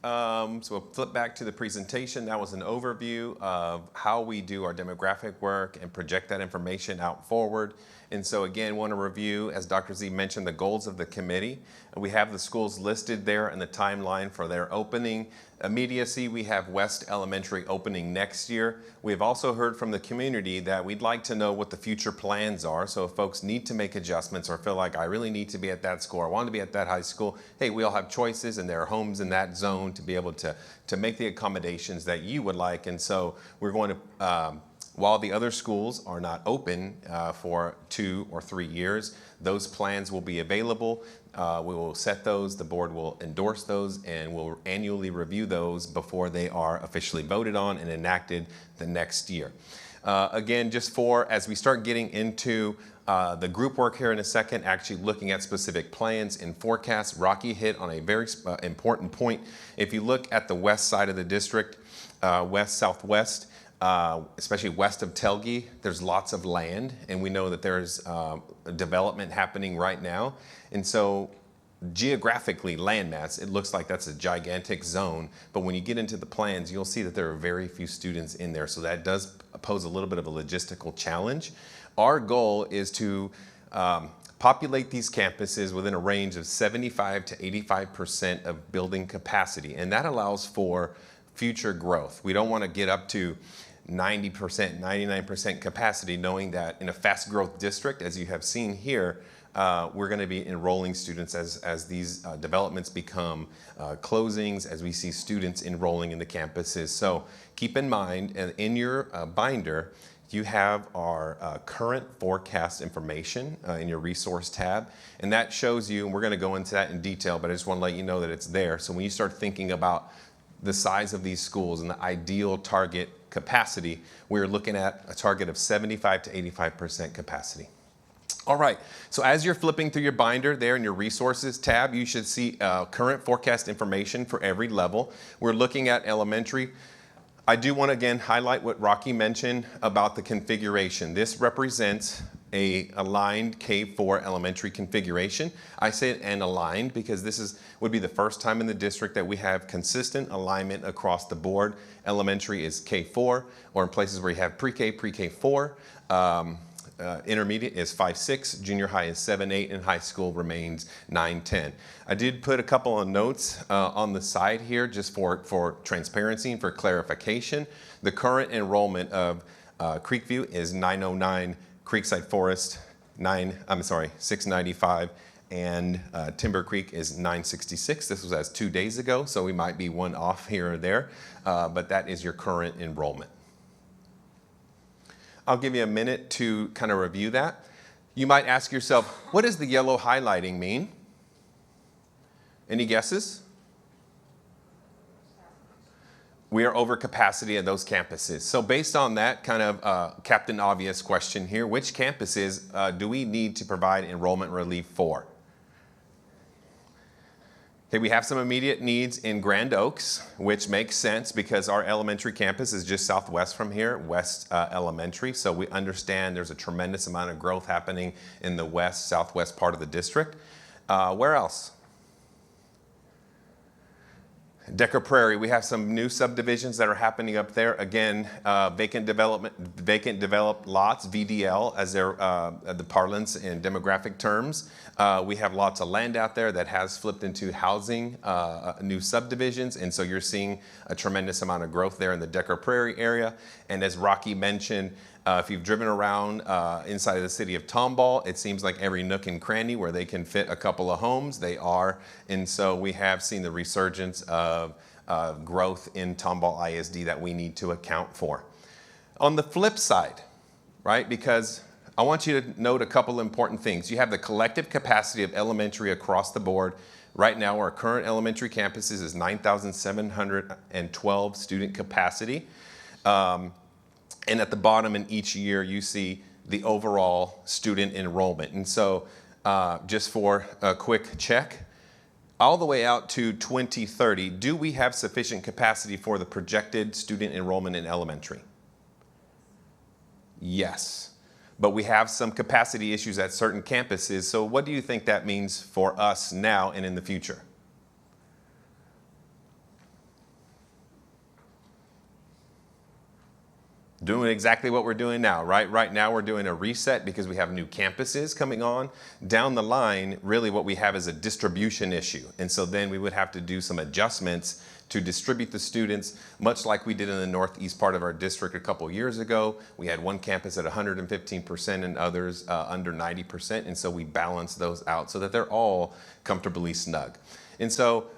So we'll flip back to the presentation. That was an overview of how we do our demographic work and project that information out forward. And so again, want to review, as Dr. Z mentioned, the goals of the committee. We have the schools listed there in the timeline for their opening. Immediacy, we have West Elementary opening next year. We've also heard from the community that we'd like to know what the future plans are. So if folks need to make adjustments or feel like I really need to be at that school or want to be at that high school, hey, we all have choices, and there are homes in that zone to be able to make the accommodations that you would like. And so we're going to, while the other schools are not open for 2 or 3 years, those plans will be available. We will set those, the board will endorse those, and we'll annually review those before they are officially voted on and enacted the next year. Again, just as we start getting into the group work here in a second, actually looking at specific plans and forecasts, Rocky hit on a very important point. If you look at the west side of the district, west-southwest, especially west of Telge, there's lots of land, and we know that there's development happening right now. And so geographically, landmass, it looks like that's a gigantic zone, but when you get into the plans, you'll see that there are very few students in there. So that does pose a little bit of a logistical challenge. Our goal is to populate these campuses within a range of 75 to 85% of building capacity, and that allows for future growth. We don't want to get up to 90%, 99% capacity, knowing that in a fast growth district, as you have seen here, we're going to be enrolling students as these developments become closings, as we see students enrolling in the campuses. So keep in mind, in your binder, you have our current forecast information in your resource tab, and that shows you, and we're going to go into that in detail, but I just want to let you know that it's there. So when you start thinking about the size of these schools and the ideal target capacity, we're looking at a target of 75 to 85% capacity. All right, so as you're flipping through your binder there in your resources tab, you should see current forecast information for every level. We're looking at elementary. I do want to again highlight what Rocky mentioned about the configuration. This represents a aligned K-4 elementary configuration. I say an aligned because this would be the first time in the district that we have consistent alignment across the board. Elementary is K-4, or in places where you have pre-K, pre-K-4. Intermediate is 5-6, junior high is 7-8, and high school remains 9-10. I did put a couple of notes on the side here just for transparency and for clarification. The current enrollment of Creekview is 909, Creekside Forest 695, and Timber Creek is 966. This was as 2 days ago, so we might be one off here or there, but that is your current enrollment. I'll give you a minute to kind of review that. You might ask yourself, what does the yellow highlighting mean? Any guesses? We are over capacity at those campuses. So based on that kind of Captain Obvious question here, which campuses do we need to provide enrollment relief for? Okay, we have some immediate needs in Grand Oaks, which makes sense because our elementary campus is just southwest from here, West Elementary. So we understand there's a tremendous amount of growth happening in the west, southwest part of the district. Where else? Decker Prairie, we have some new subdivisions that are happening up there. Again, vacant developed lots, VDL, as they're the parlance in demographic terms. We have lots of land out there that has flipped into housing, new subdivisions, and so you're seeing a tremendous amount of growth there in the Decker Prairie area. And as Rocky mentioned, if you've driven around inside of the city of Tomball, it seems like every nook and cranny where they can fit a couple of homes, they are. And so we have seen the resurgence of growth in Tomball ISD that we need to account for. On the flip side, right, because I want you to note a couple important things. You have the collective capacity of elementary across the board. Right now, our current elementary campuses is 9,712 student capacity. And at the bottom in each year, you see the overall student enrollment. And so just for a quick check, all the way out to 2030, do we have sufficient capacity for the projected student enrollment in elementary? Yes, but we have some capacity issues at certain campuses. So what do you think that means for us now and in the future? Doing exactly what we're doing now, right? Right now we're doing a reset because we have new campuses coming on. Down the line, really what we have is a distribution issue. And so then we would have to do some adjustments to distribute the students, much like we did in the northeast part of our district a couple years ago. We had one campus at 115% and others under 90%. And so we balanced those out so that they're all comfortably snug. And so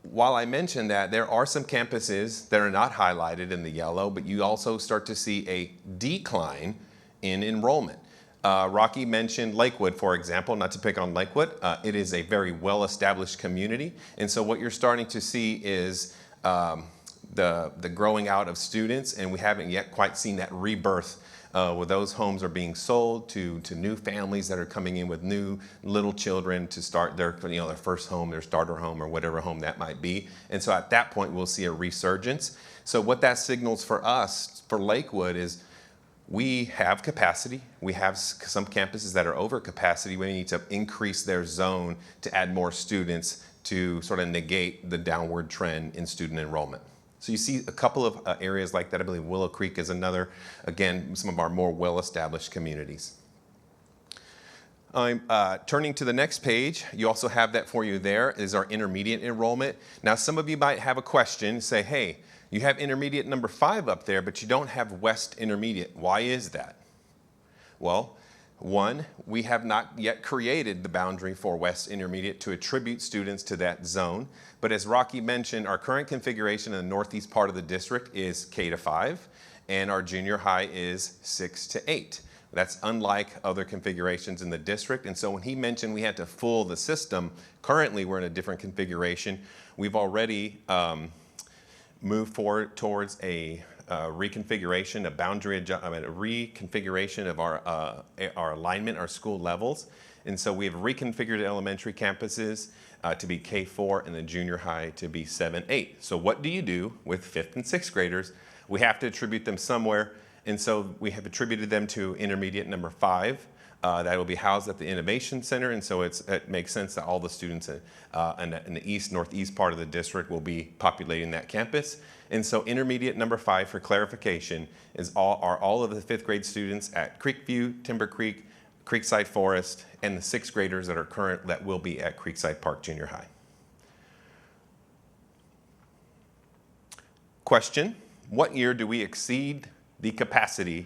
while I mentioned that, there are some campuses that are not highlighted in the yellow, but you also start to see a decline in enrollment. Rocky mentioned Lakewood, for example, not to pick on Lakewood. It is a very well-established community. And so what you're starting to see is the growing out of students, and we haven't yet quite seen that rebirth where those homes are being sold to new families that are coming in with new little children to start their first home, their starter home, or whatever home that might be. And so at that point, we'll see a resurgence. So what that signals for us, for Lakewood, is we have capacity. We have some campuses that are over capacity. We need to increase their zone to add more students to sort of negate the downward trend in student enrollment. So you see a couple of areas like that. I believe Willow Creek is another, again, some of our more well-established communities. I'm turning to the next page. You also have that for you there is our intermediate enrollment. Now, some of you might have a question, say, hey, you have intermediate number 5 up there, but you don't have West Intermediate. Why is that? Well, one, we have not yet created the boundary for West Intermediate to attribute students to that zone. But as Rocky mentioned, our current configuration in the northeast part of the district is K to 5, and our junior high is 6 to 8. That's unlike other configurations in the district. And so when he mentioned we had to full the system, currently we're in a different configuration. We've already moved forward towards a reconfiguration, a reconfiguration of our alignment, our school levels. And so we have reconfigured elementary campuses to be K4 and the junior high to be 7, 8. So what do you do with 5th and 6th graders? We have to attribute them somewhere. And so we have attributed them to intermediate number 5. That will be housed at the Innovation Center, and so it makes sense that all the students in the east, northeast part of the district will be populating that campus. And so intermediate number 5, for clarification, are all of the 5th grade students at Creekview, Timber Creek, Creekside Forest, and the 6th graders that will be at Creekside Park Junior High. Question: what year do we exceed the capacity,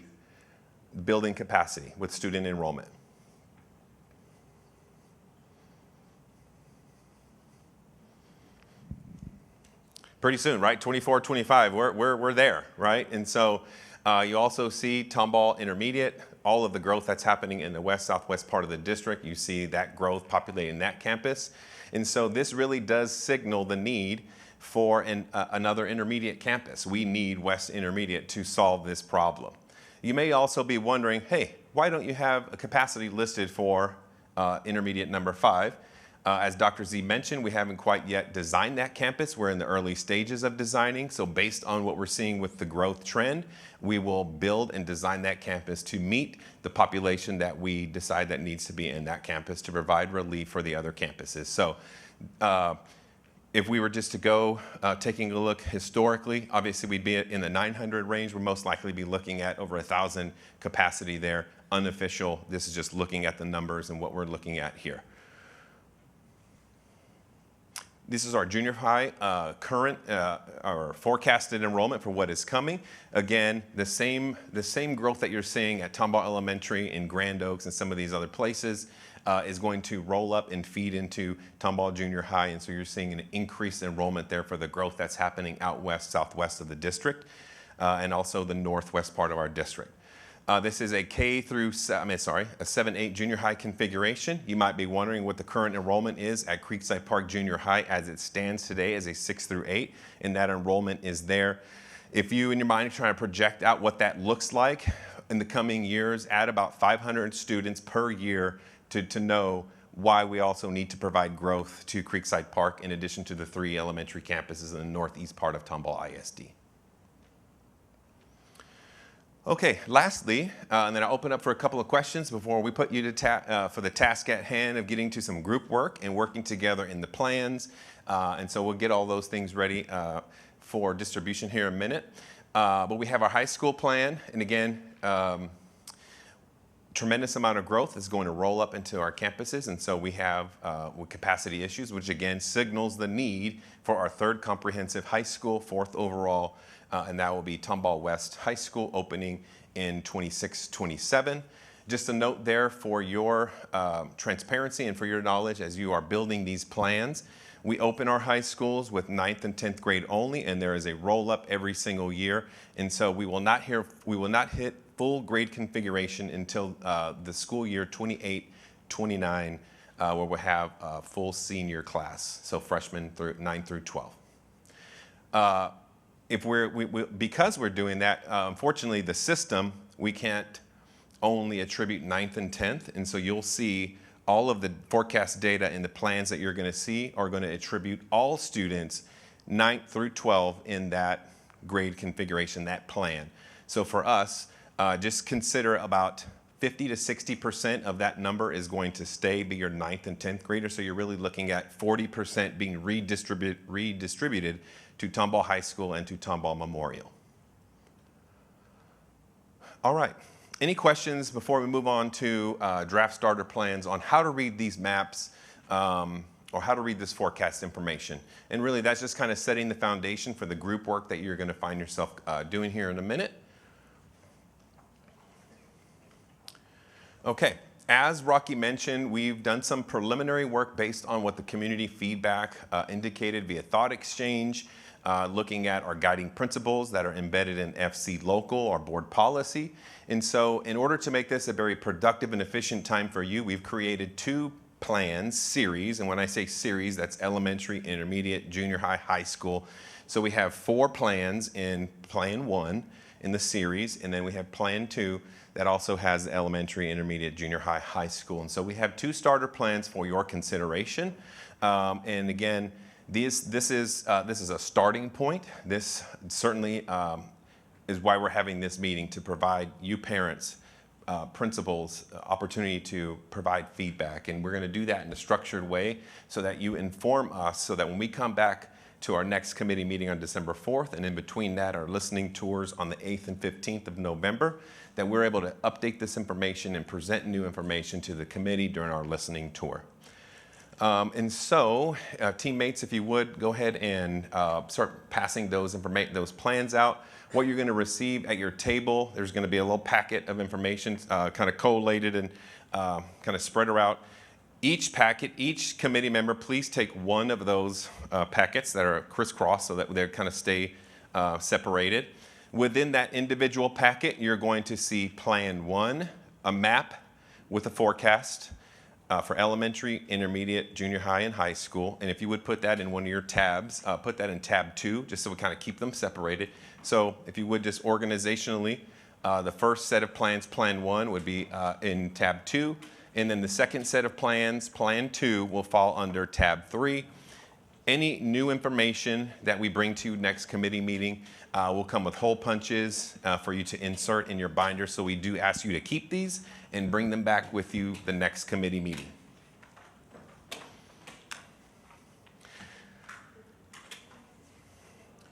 building capacity with student enrollment? Pretty soon, right? 24, 25, we're there, right? And so you also see Tomball Intermediate, all of the growth that's happening in the west, southwest part of the district. You see that growth populating that campus. And so this really does signal the need for another intermediate campus. We need West Intermediate to solve this problem. You may also be wondering, hey, why don't you have a capacity listed for intermediate number 5? As Dr. Z mentioned, we haven't quite yet designed that campus. We're in the early stages of designing. So based on what we're seeing with the growth trend, we will build and design that campus to meet the population that we decide that needs to be in that campus to provide relief for the other campuses. So if we were just to go taking a look historically, obviously we'd be in the 900 range. We'd most likely be looking at over 1,000 capacity there. Unofficial, this is just looking at the numbers and what we're looking at here. This is our junior high current or forecasted enrollment for what is coming. Again, the same growth that you're seeing at Tomball Elementary in Grand Oaks and some of these other places is going to roll up and feed into Tomball Junior High. And so you're seeing an increased enrollment there for the growth that's happening out west, southwest of the district, and also the northwest part of our district. This is a a 7-8 junior high configuration. You might be wondering what the current enrollment is at Creekside Park Junior High as it stands today as a 6 through 8, and that enrollment is there. If you in your mind are trying to project out what that looks like in the coming years, add about 500 students per year to know why we also need to provide growth to Creekside Park in addition to the 3 elementary campuses in the northeast part of Tomball ISD. Okay, lastly, and then I'll open up for a couple of questions before we put you to for the task at hand of getting to some group work and working together in the plans. And so we'll get all those things ready for distribution here in a minute. But we have our high school plan, and again, tremendous amount of growth is going to roll up into our campuses, and so we have capacity issues, which again signals the need for our 3rd comprehensive high school, 4th overall, and that will be Tomball West High School opening in 26-27. Just a note there for your transparency and for your knowledge as you are building these plans. We open our high schools with 9th and 10th grade only, and there is a roll-up every single year, and so we will not hit full grade configuration until the school year 28-29, where we'll have a full senior class, so freshmen through 9 through 12. Because we're doing that, unfortunately, the system, we can't only attribute 9th and 10th, and so you'll see all of the forecast data and the plans that you're going to see are going to attribute all students 9th through 12 in that grade configuration, that plan. So for us, just consider about 50 to 60% of that number is going to be your 9th and 10th graders. So you're really looking at 40% being redistributed to Tomball High School and to Tomball Memorial. All right. Any questions before we move on to draft starter plans on how to read these maps or how to read this forecast information? And really, that's just kind of setting the foundation for the group work that you're going to find yourself doing here in a minute. Okay, as Rocky mentioned, we've done some preliminary work based on what the community feedback indicated via thought exchange, looking at our guiding principles that are embedded in FC Local, our board policy. And so in order to make this a very productive and efficient time for you, we've created 2 plans, series, and when I say series, that's elementary, intermediate, junior high, high school. So we have 4 plans in Plan 1 in the series, and then we have Plan 2 that also has elementary, intermediate, junior high, high school. And so we have 2 starter plans for your consideration. And again, this is a starting point. This certainly is why we're having this meeting, to provide you parents, principals, opportunity to provide feedback. And we're going to do that in a structured way so that you inform us, so that when we come back to our next committee meeting on December 4th, and in between that, our listening tours on the 8th and 15th of November, that we're able to update this information and present new information to the committee during our listening tour. And so, teammates, if you would, go ahead and start passing those plans out. What you're going to receive at your table, there's going to be a little packet of information kind of collated and kind of spread around. Each packet, each committee member, please take one of those packets that are crisscrossed so that they kind of stay separated. Within that individual packet, you're going to see Plan 1, a map with a forecast for elementary, intermediate, junior high, and high school. And if you would put that in one of your tabs, put that in tab 2, just so we kind of keep them separated. So if you would just organizationally, the first set of plans, Plan 1, would be in tab 2. And then the second set of plans, Plan 2, will fall under tab 3. Any new information that we bring to you next committee meeting will come with hole punches for you to insert in your binder. So we do ask you to keep these and bring them back with you the next committee meeting.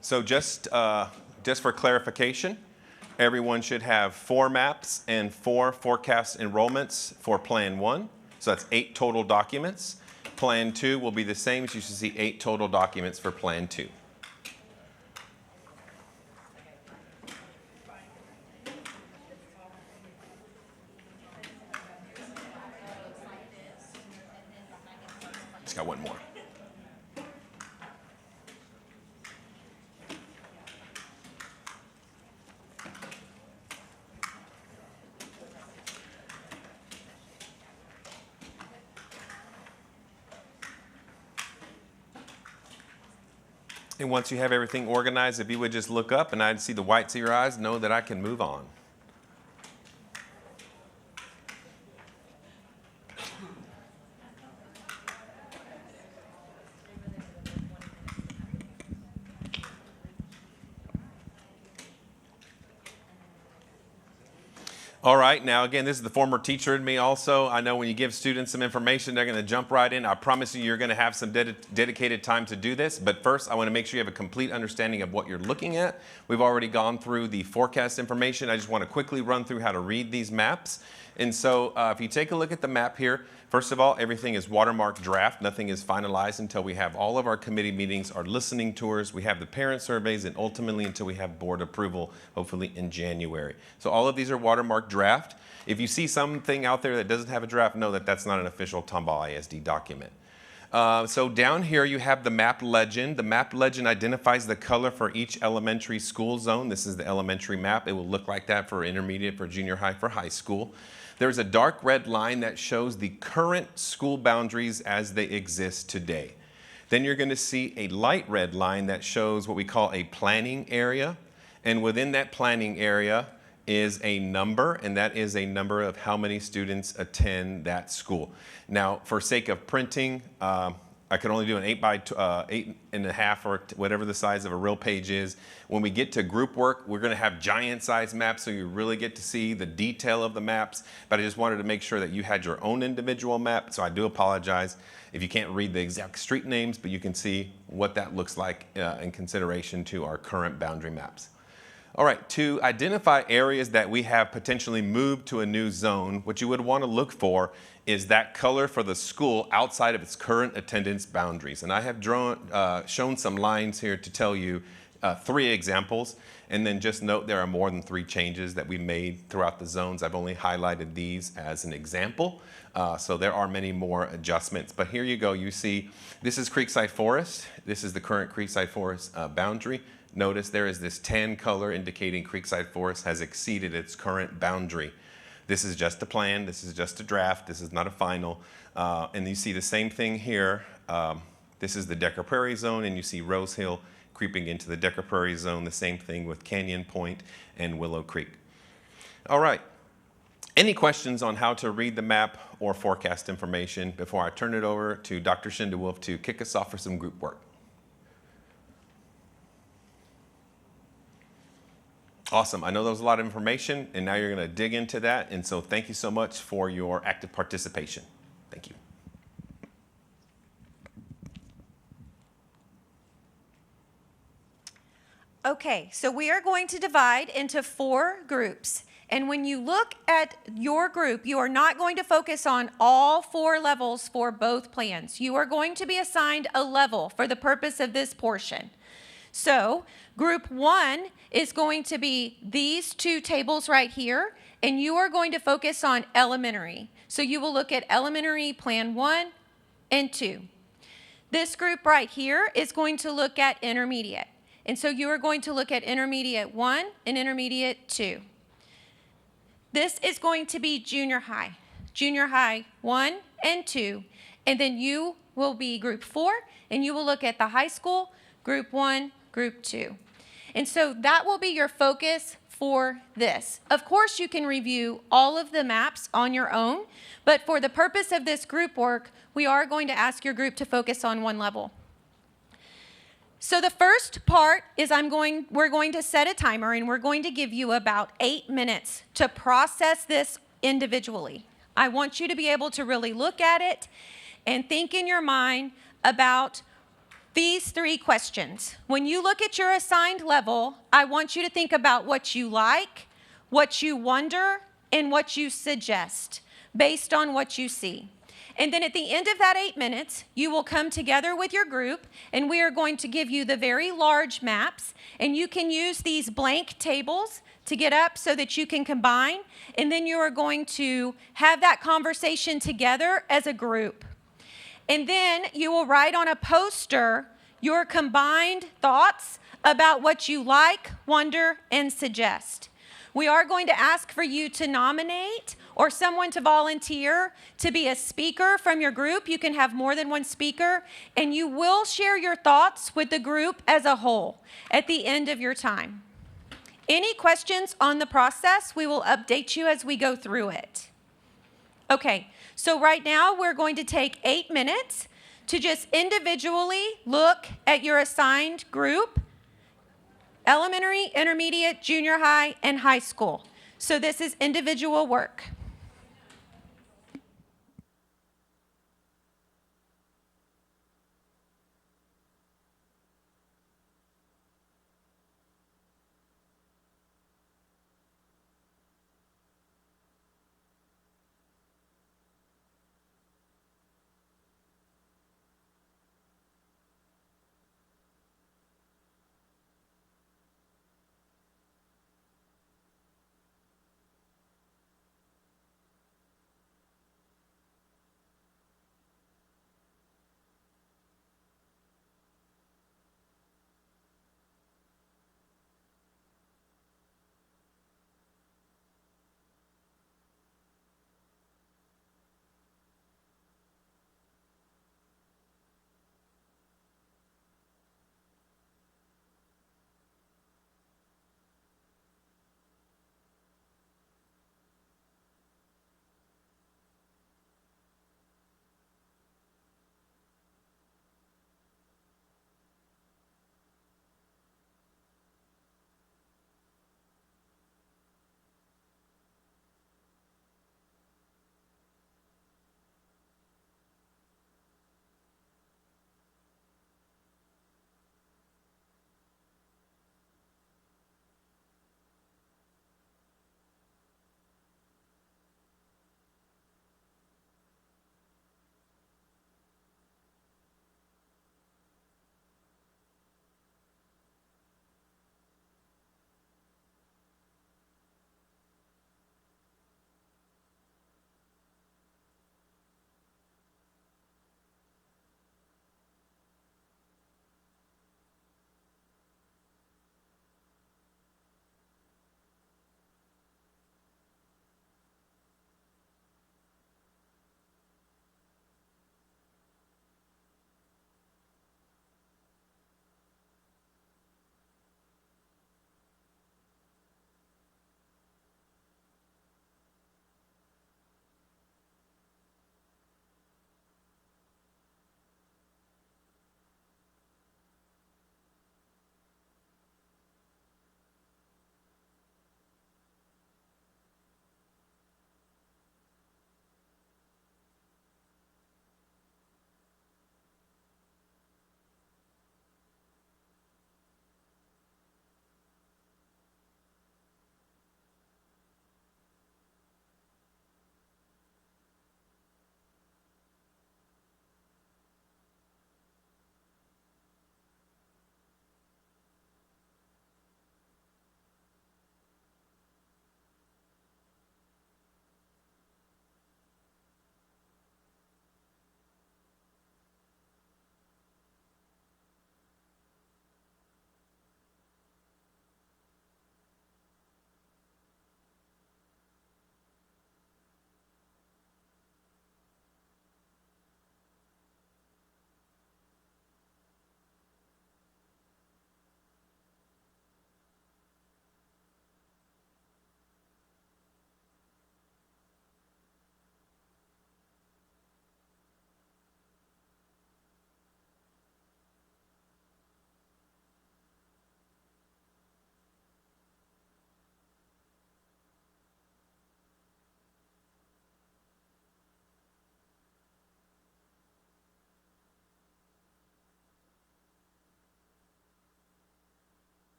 So just for clarification, everyone should have 4 maps and 4 forecast enrollments for Plan 1. So that's 8 total documents. Plan 2 will be the same, as you should see 8 total documents for Plan 2. Just got one more. And once you have everything organized, if you would just look up and I'd see the whites of your eyes, know that I can move on. All right, now again, this is the former teacher in me also. I know when you give students some information, they're going to jump right in. I promise you, you're going to have some dedicated time to do this. But first, I want to make sure you have a complete understanding of what you're looking at. We've already gone through the forecast information. I just want to quickly run through how to read these maps. And so if you take a look at the map here, first of all, everything is watermarked draft. Nothing is finalized until we have all of our committee meetings, our listening tours, we have the parent surveys, and ultimately until we have board approval, hopefully in January. So all of these are watermarked draft. If you see something out there that doesn't have a draft, know that that's not an official Tomball ISD document. So down here you have the map legend. The map legend identifies the color for each elementary school zone. This is the elementary map. It will look like that for intermediate, for junior high, for high school. There's a dark red line that shows the current school boundaries as they exist today. Then you're going to see a light red line that shows what we call a planning area. And within that planning area is a number, and that is a number of how many students attend that school. Now, for sake of printing, I could only do an 8.5 or whatever the size of a real page is. When we get to group work, we're going to have giant size maps so you really get to see the detail of the maps. But I just wanted to make sure that you had your own individual map. So I do apologize if you can't read the exact street names, but you can see what that looks like in consideration to our current boundary maps. All right, to identify areas that we have potentially moved to a new zone, what you would want to look for is that color for the school outside of its current attendance boundaries. And I have shown some lines here to tell you 3 examples. And then just note there are more than 3 changes that we made throughout the zones. I've only highlighted these as an example. So there are many more adjustments. But here you go. You see, this is Creekside Forest. This is the current Creekside Forest boundary. Notice there is this tan color indicating Creekside Forest has exceeded its current boundary. This is just a plan. This is just a draft. This is not a final. And you see the same thing here. This is the Decker Prairie zone, and you see Rose Hill creeping into the Decker Prairie zone. The same thing with Canyon Point and Willow Creek. All right. Any questions on how to read the map or forecast information before I turn it over to Dr. Schindewolf to kick us off for some group work? Awesome. I know there was a lot of information, and now you're going to dig into that. And so thank you so much for your active participation. Thank you. Okay, so we are going to divide into 4 groups. And when you look at your group, you are not going to focus on all 4 levels for both plans. You are going to be assigned a level for the purpose of this portion. So group 1 is going to be these 2 tables right here, and you are going to focus on elementary. So you will look at elementary plan 1 and 2. This group right here is going to look at intermediate. And so you are going to look at intermediate 1 and intermediate 2. This is going to be junior high 1 and 2. And then you will be group 4, and you will look at the high school, group 1, group 2. And so that will be your focus for this. Of course, you can review all of the maps on your own, but for the purpose of this group work, we are going to ask your group to focus on one level. So the first part is we're going to set a timer, and we're going to give you about 8 minutes to process this individually. I want you to be able to really look at it and think in your mind about these 3 questions. When you look at your assigned level, I want you to think about what you like, what you wonder, and what you suggest based on what you see. And then at the end of that 8 minutes, you will come together with your group, and we are going to give you the very large maps, and you can use these blank tables to get up so that you can combine, and then you are going to have that conversation together as a group. And then you will write on a poster your combined thoughts about what you like, wonder, and suggest. We are going to ask for you to nominate or someone to volunteer to be a speaker from your group. You can have more than one speaker, and you will share your thoughts with the group as a whole at the end of your time. Any questions on the process, we will update you as we go through it. Okay, so right now we're going to take 8 minutes to just individually look at your assigned group, elementary, intermediate, junior high, and high school. So this is individual work.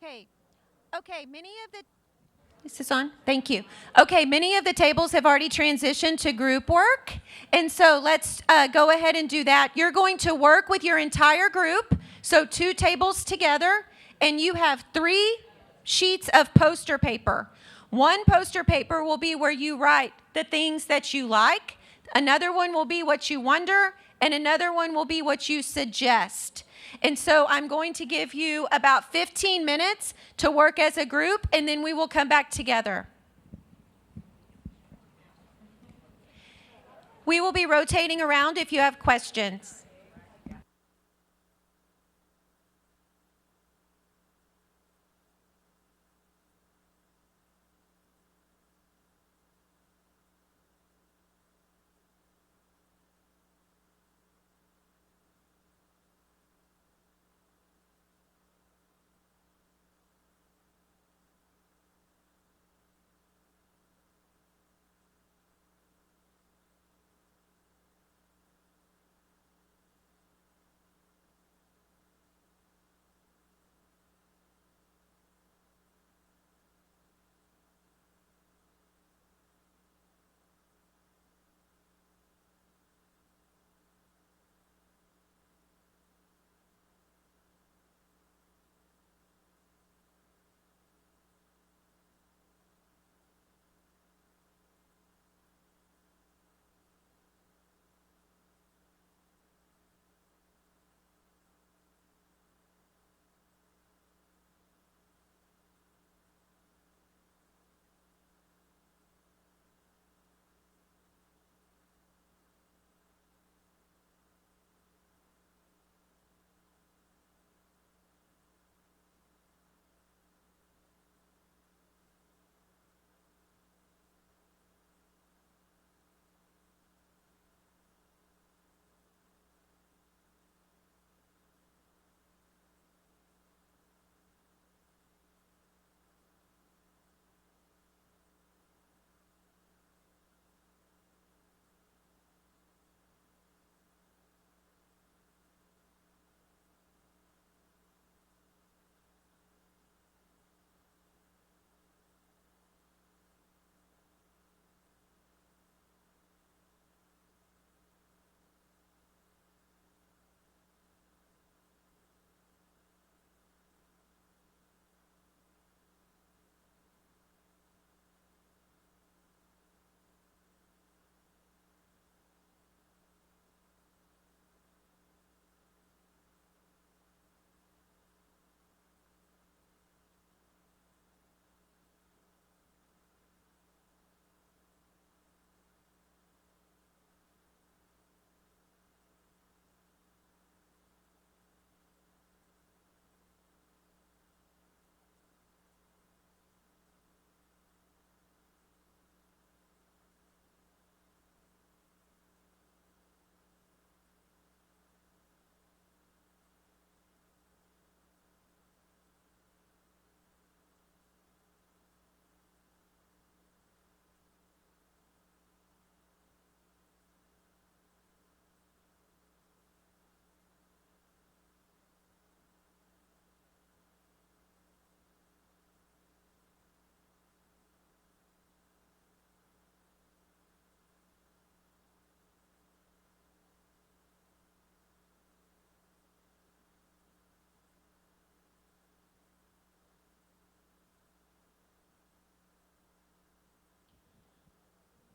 Okay. Okay, many of the Is this on? Thank you. Okay, many of the tables have already transitioned to group work. And so let's go ahead and do that. You're going to work with your entire group, so 2 tables together, and you have 3 sheets of poster paper. One poster paper will be where you write the things that you like, another one will be what you wonder, and another one will be what you suggest. And so I'm going to give you about 15 minutes to work as a group, and then we will come back together. We will be rotating around if you have questions.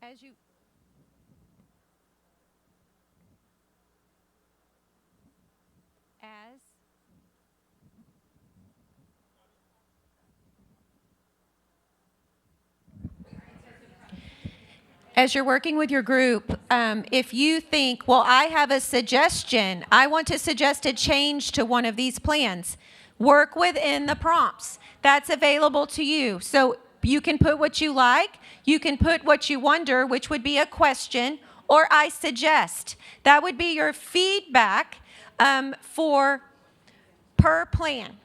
As you as As you're working with your group, if you think, well, I have a suggestion, I want to suggest a change to one of these plans, work within the prompts. That's available to you. So you can put what you like, you can put what you wonder, which would be a question, or I suggest. That would be your feedback for per plan.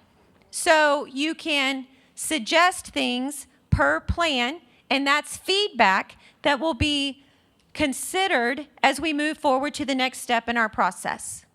So you can suggest things per plan, and that's feedback that will be considered as we move forward to the next step in our process.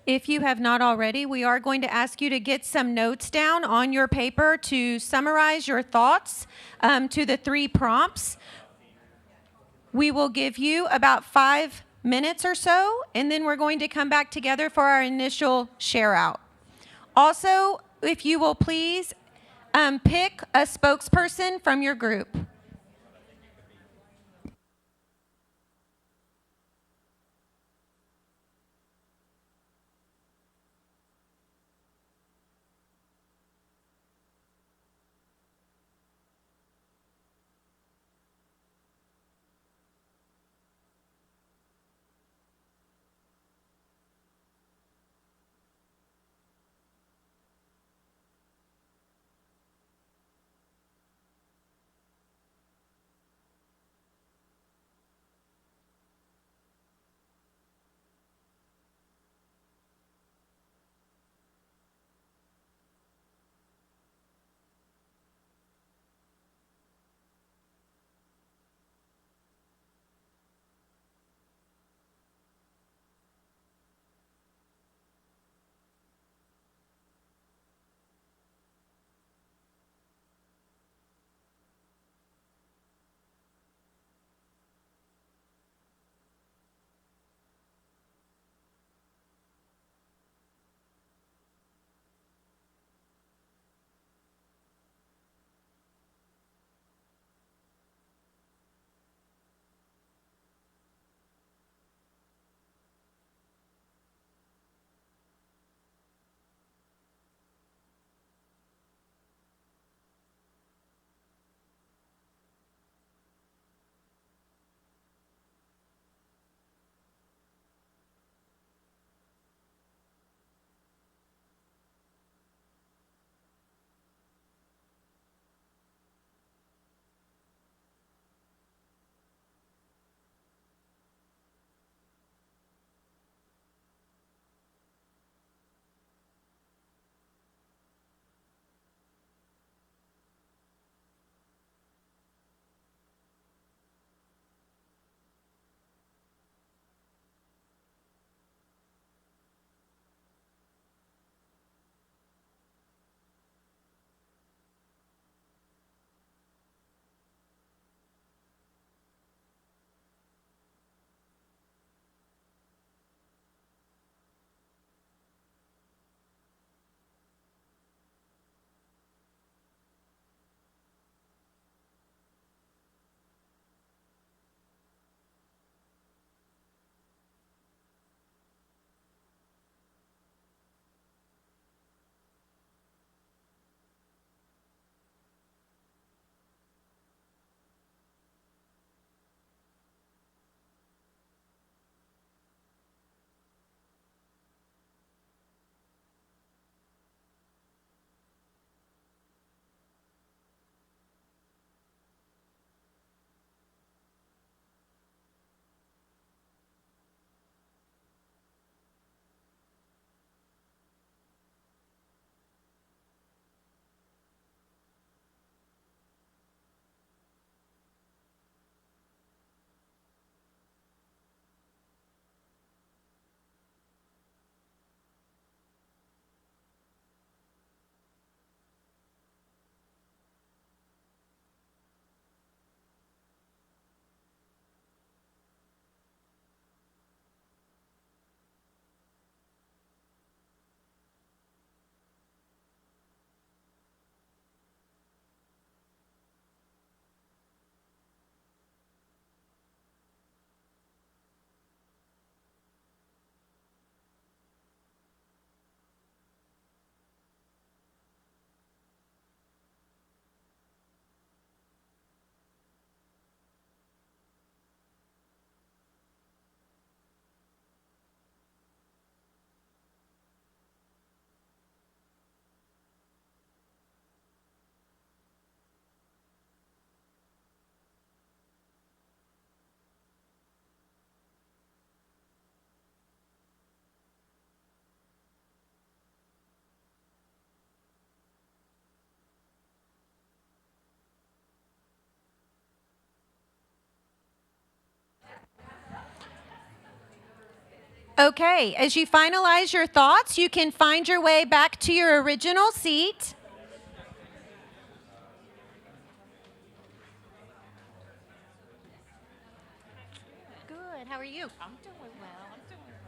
If you have not already, we are going to ask you to get some notes down on your paper to summarize your thoughts to the 3 prompts. We will give you about 5 minutes or so, and then we're going to come back together for our initial share out. Also, if you will please pick a spokesperson from your group. Okay, as you finalize your thoughts, you can find your way back to your original seat. Good. How are you? I'm doing well. I'm doing well.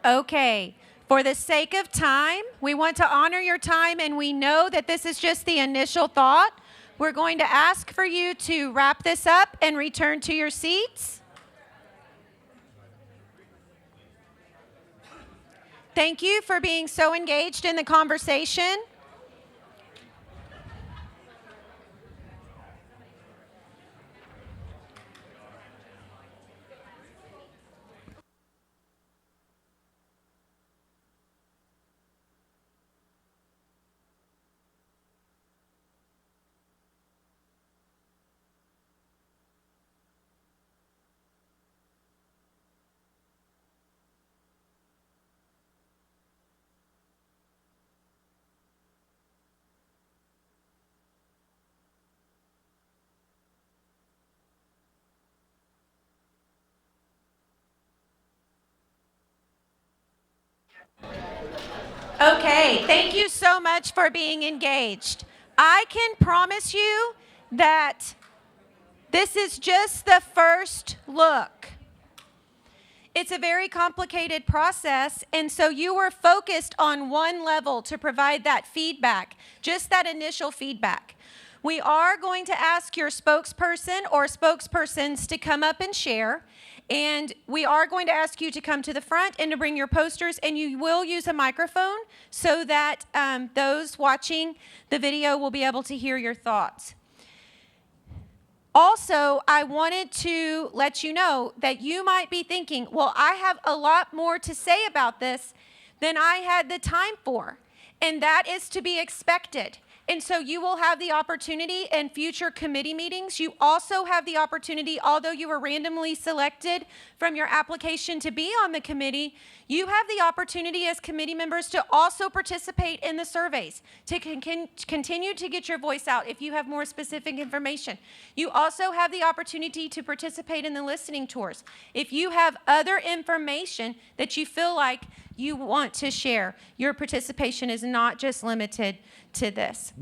Okay, for the sake of time, we want to honor your time, and we know that this is just the initial thought. We're going to ask for you to wrap this up and return to your seats. Thank you for being so engaged in the conversation. Okay, thank you so much for being engaged. I can promise you that this is just the first look. It's a very complicated process, and so you were focused on one level to provide that feedback, just that initial feedback. We are going to ask your spokesperson or spokespersons to come up and share, and we are going to ask you to come to the front and to bring your posters, and you will use a microphone so that those watching the video will be able to hear your thoughts. Also, I wanted to let you know that you might be thinking, well, I have a lot more to say about this than I had the time for, and that is to be expected. And so you will have the opportunity in future committee meetings. You also have the opportunity, although you were randomly selected from your application to be on the committee, you have the opportunity as committee members to also participate in the surveys, to continue to get your voice out if you have more specific information. You also have the opportunity to participate in the listening tours. If you have other information that you feel like you want to share, your participation is not just limited to this.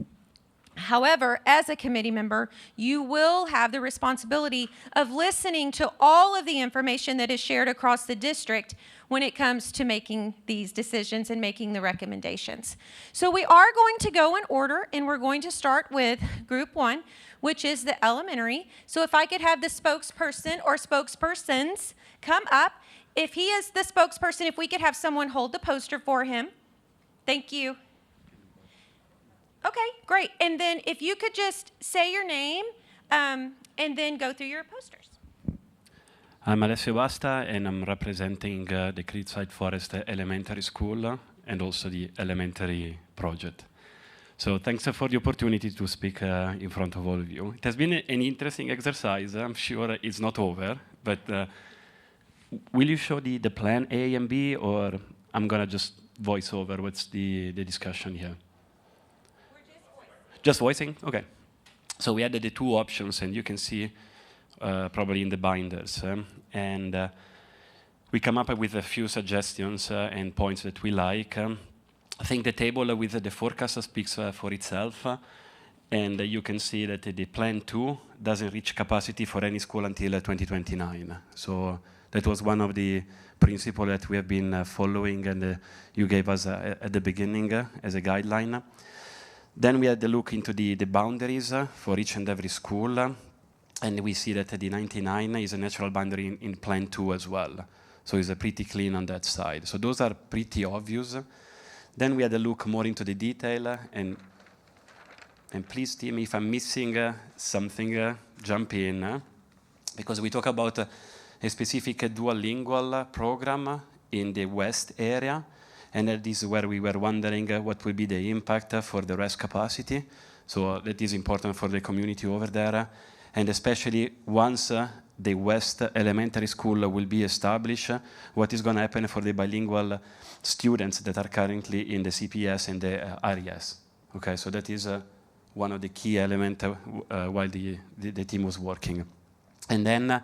However, as a committee member, you will have the responsibility of listening to all of the information that is shared across the district when it comes to making these decisions and making the recommendations. So we are going to go in order, and we're going to start with Group 1, which is the elementary. So if I could have the spokesperson or spokespersons come up. If he is the spokesperson, if we could have someone hold the poster for him. Thank you. Okay, great. And then if you could just say your name and then go through your posters. I'm Alessio Basta, and I'm representing the Creekside Forest Elementary School and also the elementary project. So thanks for the opportunity to speak in front of all of you. It has been an interesting exercise. I'm sure it's not over, but will you show the plan A and B, or I'm going to just voice over what's the discussion here? We're just voicing. Okay. So we had the two options, and you can see probably in the binders. And we come up with a few suggestions and points that we like. I think the table with the forecast speaks for itself. And you can see that the Plan 2 doesn't reach capacity for any school until 2029. So that was one of the principles that we have been following, and you gave us at the beginning as a guideline. Then we had a look into the boundaries for each and every school. And we see that the 99 is a natural boundary in Plan 2 as well. So it's pretty clean on that side. So those are pretty obvious. Then we had a look more into the detail, and please, team, if I'm missing something, jump in, because we talk about a specific dual-lingual program in the West area, and that is where we were wondering what will be the impact for the rest capacity. So that is important for the community over there, and especially once the West Elementary School will be established, what is going to happen for the bilingual students that are currently in the CPS and the RES. Okay, so that is one of the key elements while the team was working. And then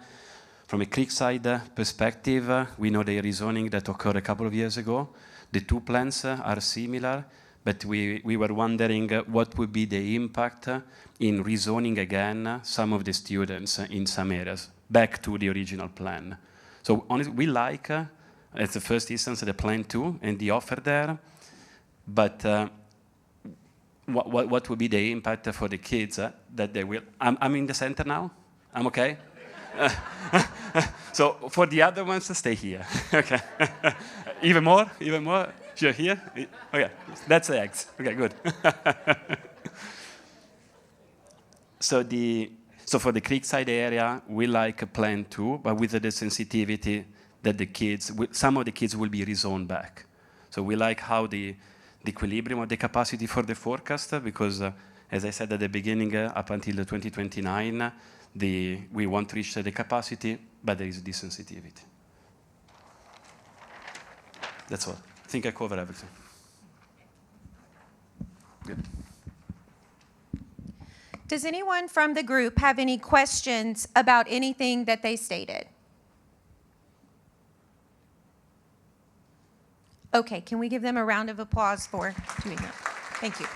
from a Creekside perspective, we know the rezoning that occurred a couple of years ago. The two plans are similar, but we were wondering what would be the impact in rezoning again some of the students in some areas back to the original plan. So honestly, we like, as the first instance, the Plan 2 and the offer there, but what would be the impact for the kids that they will... I'm in the center now? I'm okay? So for the other ones, stay here. Okay. Even more? You're here? Okay, that's the X. Okay, good. So for the Creekside area, we like a Plan 2, but with the sensitivity that some of the kids will be rezoned back. So we like how the equilibrium of the capacity for the forecast, because as I said at the beginning, up until 2029, we won't reach the capacity, but there is this sensitivity. That's all. I think I covered everything. Good. Does anyone from the group have any questions about anything that they stated? Okay, can we give them a round of applause for doing that? Thank you.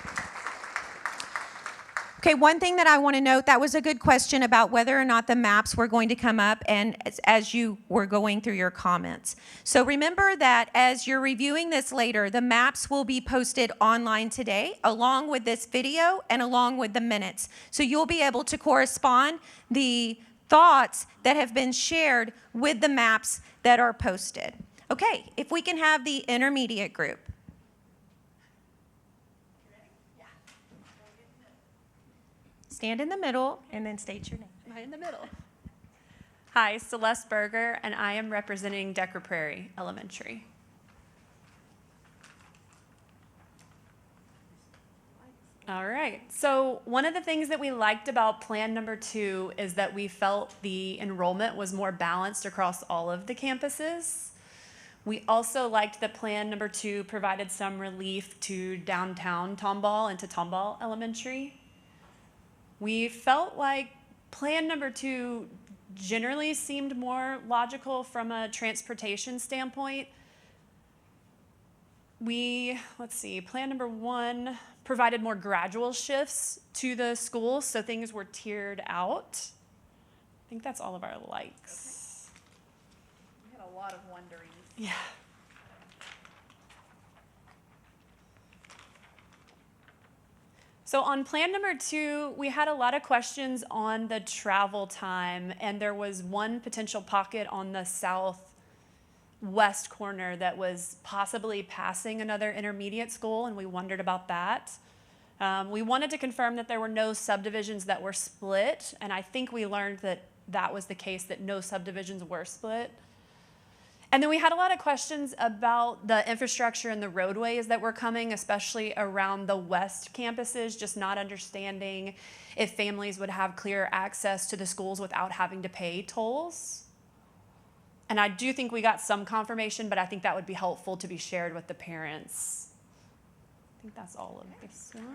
Okay, one thing that I want to note, that was a good question about whether or not the maps were going to come up, and as you were going through your comments. So remember that as you're reviewing this later, the maps will be posted online today, along with this video and along with the minutes. So you'll be able to correspond the thoughts that have been shared with the maps that are posted. Okay, if we can have the intermediate group. Stand in the middle and then state your name. Right in the middle. Hi, Celeste Berger, and I am representing Decker Prairie Elementary. All right, so one of the things that we liked about Plan number 2 is that we felt the enrollment was more balanced across all of the campuses. We also liked that Plan number 2 provided some relief to downtown Tomball and to Tomball Elementary. We felt like Plan number 2 generally seemed more logical from a transportation standpoint. Plan number 1 provided more gradual shifts to the schools, so things were tiered out. I think that's all of our likes. Okay. We had a lot of wonderings. Yeah. So on Plan number 2, we had a lot of questions on the travel time, and there was one potential pocket on the southwest corner that was possibly passing another intermediate school, and we wondered about that. We wanted to confirm that there were no subdivisions that were split, and I think we learned that that was the case, that no subdivisions were split. And then we had a lot of questions about the infrastructure and the roadways that were coming, especially around the west campuses, just not understanding if families would have clear access to the schools without having to pay tolls. And I do think we got some confirmation, but I think that would be helpful to be shared with the parents. I think that's all of this one.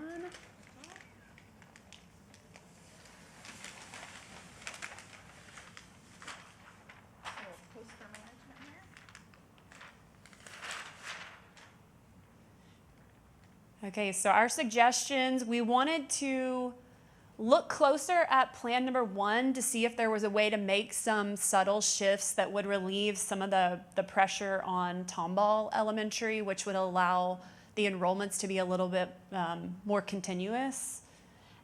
Okay, so our suggestions, we wanted to look closer at plan number 1 to see if there was a way to make some subtle shifts that would relieve some of the pressure on Tomball Elementary, which would allow the enrollments to be a little bit more continuous.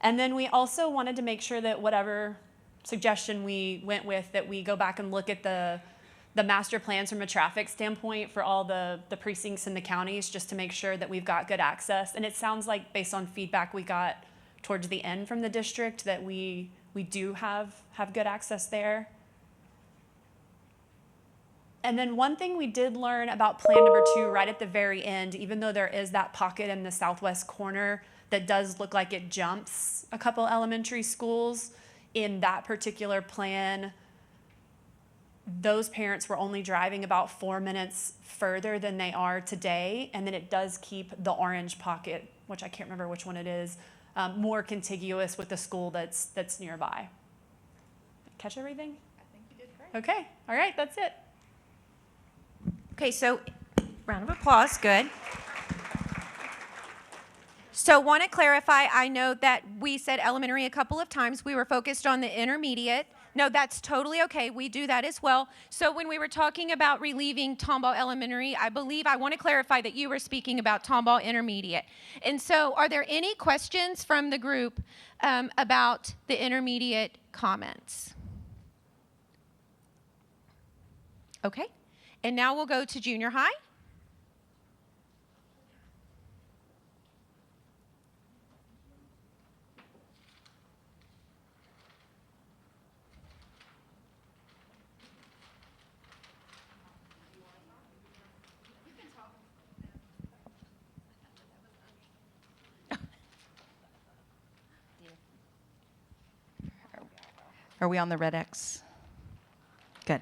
And then we also wanted to make sure that whatever suggestion we went with, that we go back and look at the master plans from a traffic standpoint for all the precincts in the counties, just to make sure that we've got good access. And it sounds like, based on feedback we got towards the end from the district, that we do have good access there. And then one thing we did learn about plan number 2 right at the very end, even though there is that pocket in the southwest corner that does look like it jumps a couple elementary schools, in that particular plan, those parents were only driving about 4 minutes further than they are today. And then it does keep the orange pocket, which I can't remember which one it is, more contiguous with the school that's nearby. Catch everything? I think you did great. Okay, all right, that's it. Okay, so round of applause, good. So want to clarify, I know that we said elementary a couple of times. We were focused on the intermediate. No, that's totally okay. We do that as well. So when we were talking about relieving Tomball Elementary, I want to clarify that you were speaking about Tomball Intermediate. And so are there any questions from the group about the intermediate comments? Okay. And now we'll go to junior high. Are we on the red X? Good.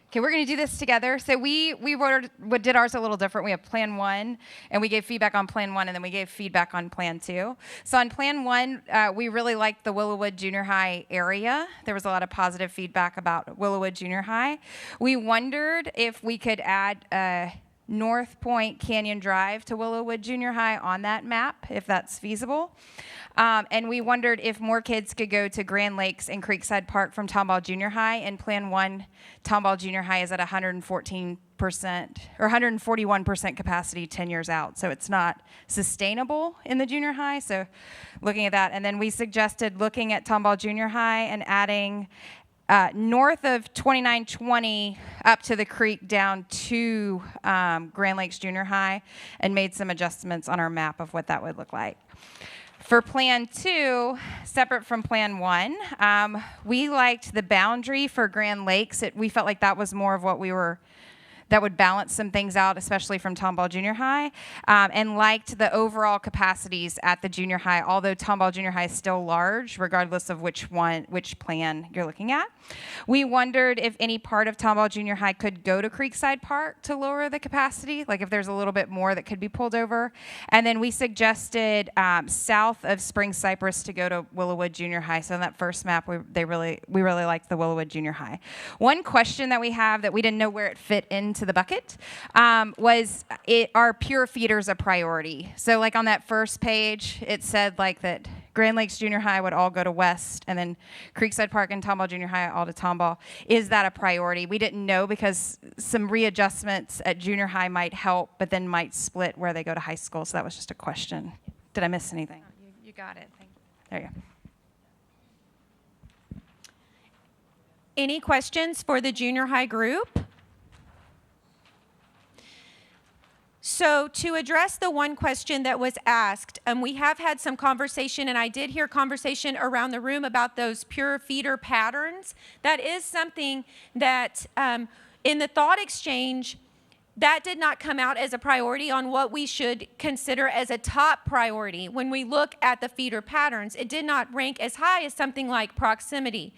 Okay, we're going to do this together. So we did ours a little different. We have plan 1, and we gave feedback on plan 1, and then we gave feedback on plan 2. So on plan 1, we really liked the Willowwood Junior High area. There was a lot of positive feedback about Willowwood Junior High. We wondered if we could add North Point Canyon Drive to Willowwood Junior High on that map, if that's feasible. And we wondered if more kids could go to Grand Lakes and Creekside Park from Tomball Junior High. In Plan 1, Tomball Junior High is at 114% or 141% capacity 10 years out. So it's not sustainable in the junior high. So looking at that. And then we suggested looking at Tomball Junior High and adding north of 2920 up to the creek down to Grand Lakes Junior High, and made some adjustments on our map of what that would look like. For Plan 2, separate from Plan 1, we liked the boundary for Grand Lakes. We felt like that was more of what that would balance some things out, especially from Tomball Junior High, and liked the overall capacities at the junior high, although Tomball Junior High is still large, regardless of which plan you're looking at. We wondered if any part of Tomball Junior High could go to Creekside Park to lower the capacity, like if there's a little bit more that could be pulled over. And then we suggested south of Spring Cypress to go to Willowwood Junior High. So in that first map, we really liked the Willowwood Junior High. One question that we have that we didn't know where it fit into the bucket was, are pure feeders a priority? So like on that first page, it said like that Grand Lakes Junior High would all go to West, and then Creekside Park and Tomball Junior High all to Tomball. Is that a priority? We didn't know, because some readjustments at junior high might help, but then might split where they go to high school. So that was just a question. Did I miss anything? Oh, you got it. Thank you. There you go. Any questions for the junior high group? So to address the one question that was asked, we have had some conversation, and I did hear conversation around the room about those pure feeder patterns. That is something that In the thought exchange, that did not come out as a priority on what we should consider as a top priority. When we look at the feeder patterns, it did not rank as high as something like proximity.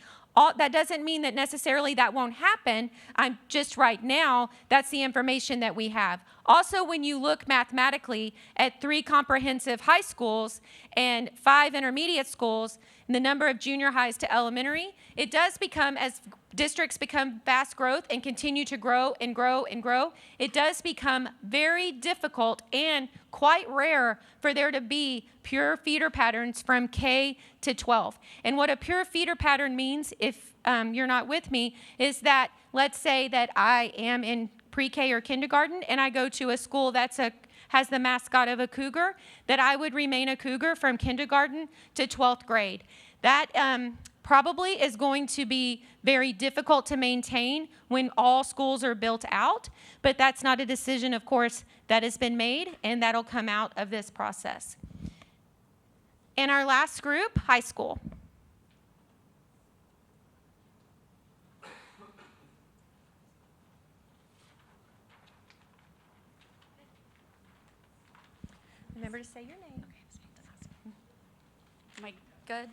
That doesn't mean that necessarily that won't happen. I'm just right now, that's the information that we have. Also, when you look mathematically at 3 comprehensive high schools and 5 intermediate schools, and the number of junior highs to elementary, it does become, as districts become fast growth and continue to grow and grow and grow, it does become very difficult and quite rare for there to be pure feeder patterns from K to 12. And what a pure feeder pattern means, if you're not with me, is that let's say that I am in pre-K or kindergarten and I go to a school that's has the mascot of a cougar, that I would remain a cougar from kindergarten to 12th grade. That probably is going to be very difficult to maintain when all schools are built out, but that's not a decision, of course, that has been made, and that'll come out of this process. And our last group, high school. Remember to say your name. Am I good?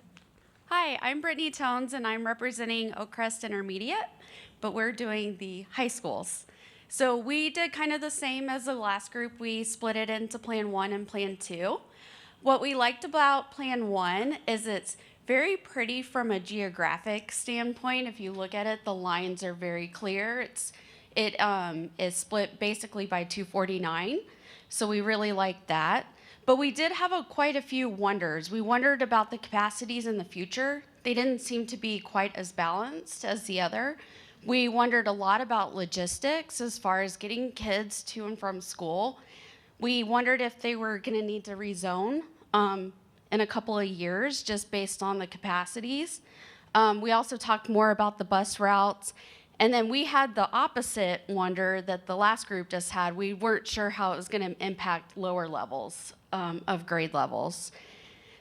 Hi, I'm Brittany Tones, and I'm representing Oakcrest Intermediate, but we're doing the high schools. So we did kind of the same as the last group. We split it into Plan 1 and Plan 2. What we liked about Plan 1 is it's very pretty from a geographic standpoint. If you look at it, the lines are very clear. It is split basically by 249, so we really like that. But we did have quite a few wonders. We wondered about the capacities in the future. They didn't seem to be quite as balanced as the other. We wondered a lot about logistics as far as getting kids to and from school. We wondered if they were going to need to rezone in a couple of years just based on the capacities. We also talked more about the bus routes. And then we had the opposite wonder that the last group just had. We weren't sure how it was going to impact lower levels of grade levels.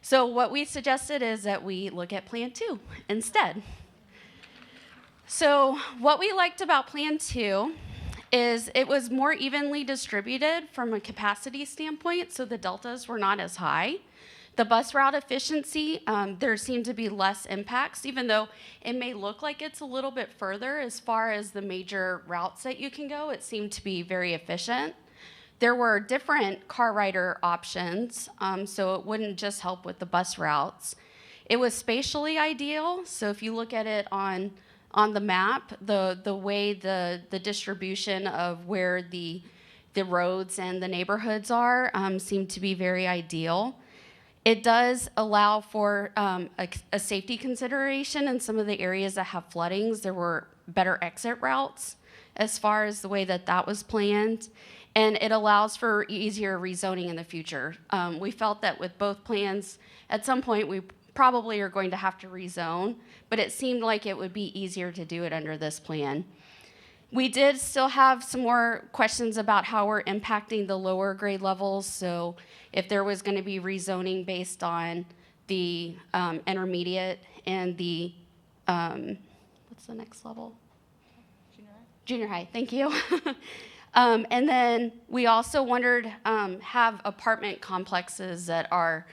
So what we suggested is that we look at Plan 2 instead. So what we liked about Plan 2 is it was more evenly distributed from a capacity standpoint, so the deltas were not as high. The bus route efficiency, there seemed to be less impacts, even though it may look like it's a little bit further as far as the major routes that you can go. It seemed to be very efficient. There were different car rider options, so it wouldn't just help with the bus routes. It was spatially ideal, so if you look at it on the map, the way the distribution of where the roads and the neighborhoods are seemed to be very ideal. It does allow for a safety consideration in some of the areas that have floodings. There were better exit routes as far as the way that was planned. And it allows for easier rezoning in the future. We felt that with both plans, at some point we probably are going to have to rezone, but it seemed like it would be easier to do it under this plan. We did still have some more questions about how we're impacting the lower grade levels. So if there was going to be rezoning based on the intermediate and the, what's the next level? Junior high, thank you. And then we also wondered, have apartment complexes that are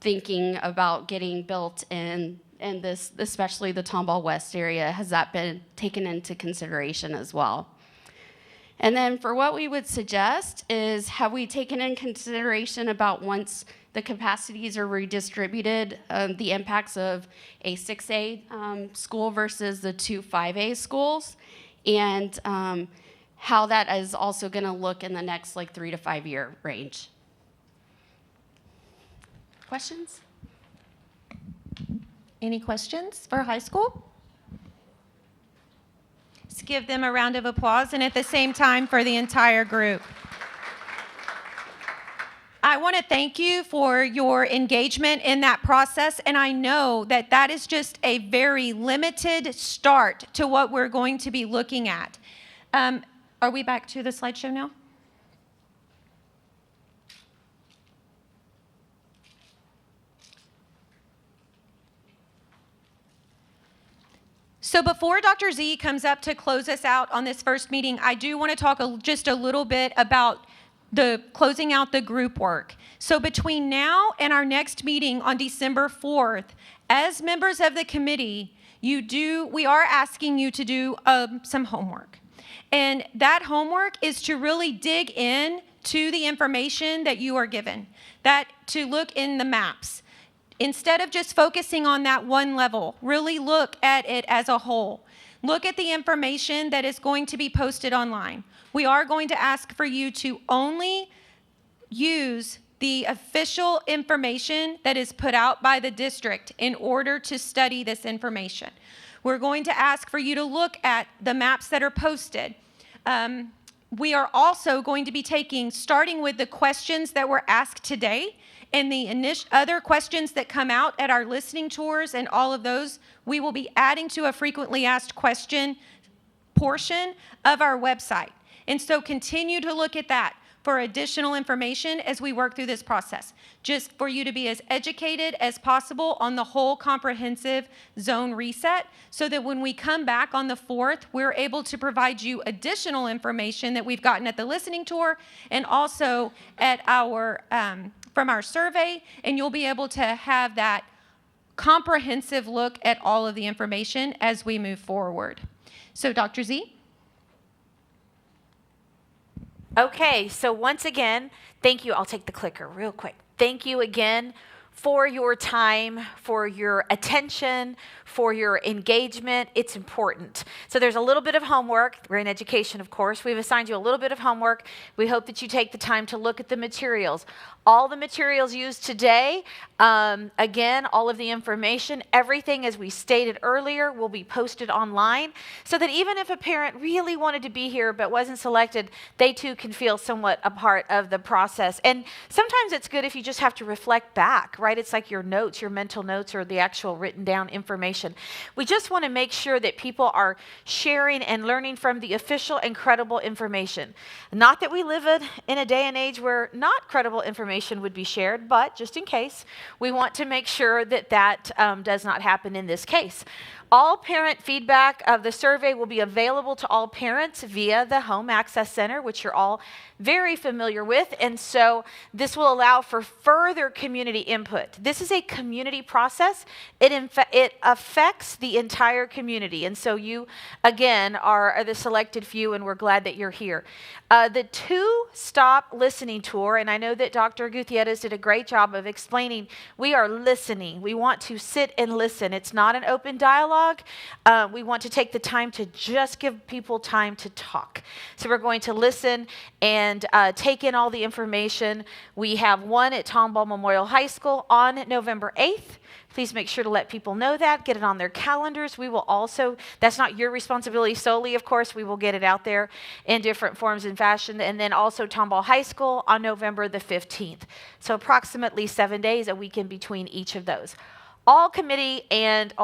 thinking about getting built in this, especially the Tomball West area, has that been taken into consideration as well? And then for what we would suggest is, have we taken in consideration about once the capacities are redistributed, the impacts of a 6A school versus the 2 5A schools, and how that is also going to look in the next 3 to 5 year range. Questions? Any questions for high school? Let's give them a round of applause, and at the same time for the entire group. I want to thank you for your engagement in that process, and I know that that is just a very limited start to what we're going to be looking at. Are we back to the slideshow now? So before Dr. Z comes up to close us out on this first meeting, I do want to talk just a little bit about the closing out the group work. So between now and our next meeting on December 4th, as members of the committee, we are asking you to do some homework. And that homework is to really dig in to the information that you are given, to look in the maps. Instead of just focusing on that one level, really look at it as a whole. Look at the information that is going to be posted online. We are going to ask for you to only use the official information that is put out by the district in order to study this information. We're going to ask for you to look at the maps that are posted. We are also going to be starting with the questions that were asked today and the other questions that come out at our listening tours and all of those, we will be adding to a frequently asked question portion of our website. And so continue to look at that for additional information as we work through this process, just for you to be as educated as possible on the whole comprehensive zone reset, so that when we come back on the 4th, we're able to provide you additional information that we've gotten at the listening tour and also at from our survey, and you'll be able to have that comprehensive look at all of the information as we move forward. So Dr. Z? Okay, so once again, thank you. I'll take the clicker real quick. Thank you again for your time, for your attention, for your engagement. It's important. So there's a little bit of homework. We're in education, of course. We've assigned you a little bit of homework. We hope that you take the time to look at the materials. All the materials used today, again, all of the information, everything, as we stated earlier, will be posted online so that even if a parent really wanted to be here but wasn't selected, they too can feel somewhat a part of the process. And sometimes it's good if you just have to reflect back, right? It's like your notes, your mental notes, or the actual written down information. We just want to make sure that people are sharing and learning from the official and credible information. Not that we live in a day and age where not credible information would be shared, but just in case, we want to make sure that that does not happen in this case. All parent feedback of the survey will be available to all parents via the Home Access Center, which you're all very familiar with, and so this will allow for further community input. This is a community process. It affects the entire community, and so you, again, are the selected few, and we're glad that you're here. The two-stop listening tour, and I know that Dr. Gutierrez did a great job of explaining, we are listening. We want to sit and listen. It's not an open dialogue. We want to take the time to just give people time to talk. So we're going to listen and take in all the information. We have one at Tomball Memorial High School on November 8th. Please make sure to let people know that, get it on their calendars. We will also, that's not your responsibility solely, of course, we will get it out there in different forms and fashion. And then also Tomball High School on November the 15th. So approximately 7 days, a week in between each of those. All committee and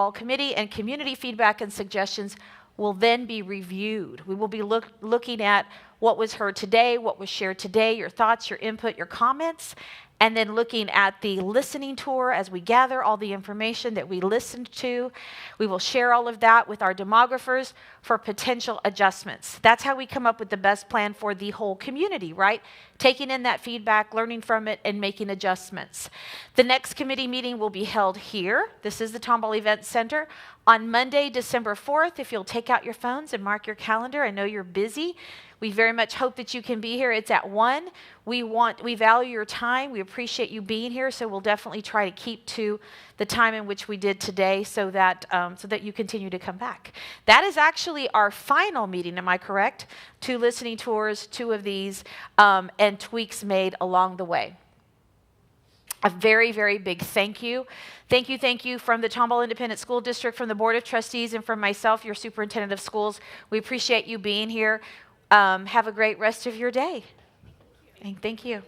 community feedback and suggestions will then be reviewed. We will be looking at what was heard today, what was shared today, your thoughts, your input, your comments, and then looking at the listening tour as we gather all the information that we listened to. We will share all of that with our demographers for potential adjustments. That's how we come up with the best plan for the whole community, right? Taking in that feedback, learning from it, and making adjustments. The next committee meeting will be held here. This is the Tomball Event Center on Monday, December 4th. If you'll take out your phones and mark your calendar, I know you're busy. We very much hope that you can be here. It's at 1. We value your time. We appreciate you being here, so we'll definitely try to keep to the time in which we did today so that you continue to come back. That is actually our final meeting, am I correct? 2 listening tours, 2 of these, and tweaks made along the way. A very, very big thank you. Thank you from the Tomball Independent School District, from the Board of Trustees, and from myself, your Superintendent of Schools. We appreciate you being here. Have a great rest of your day. And thank you.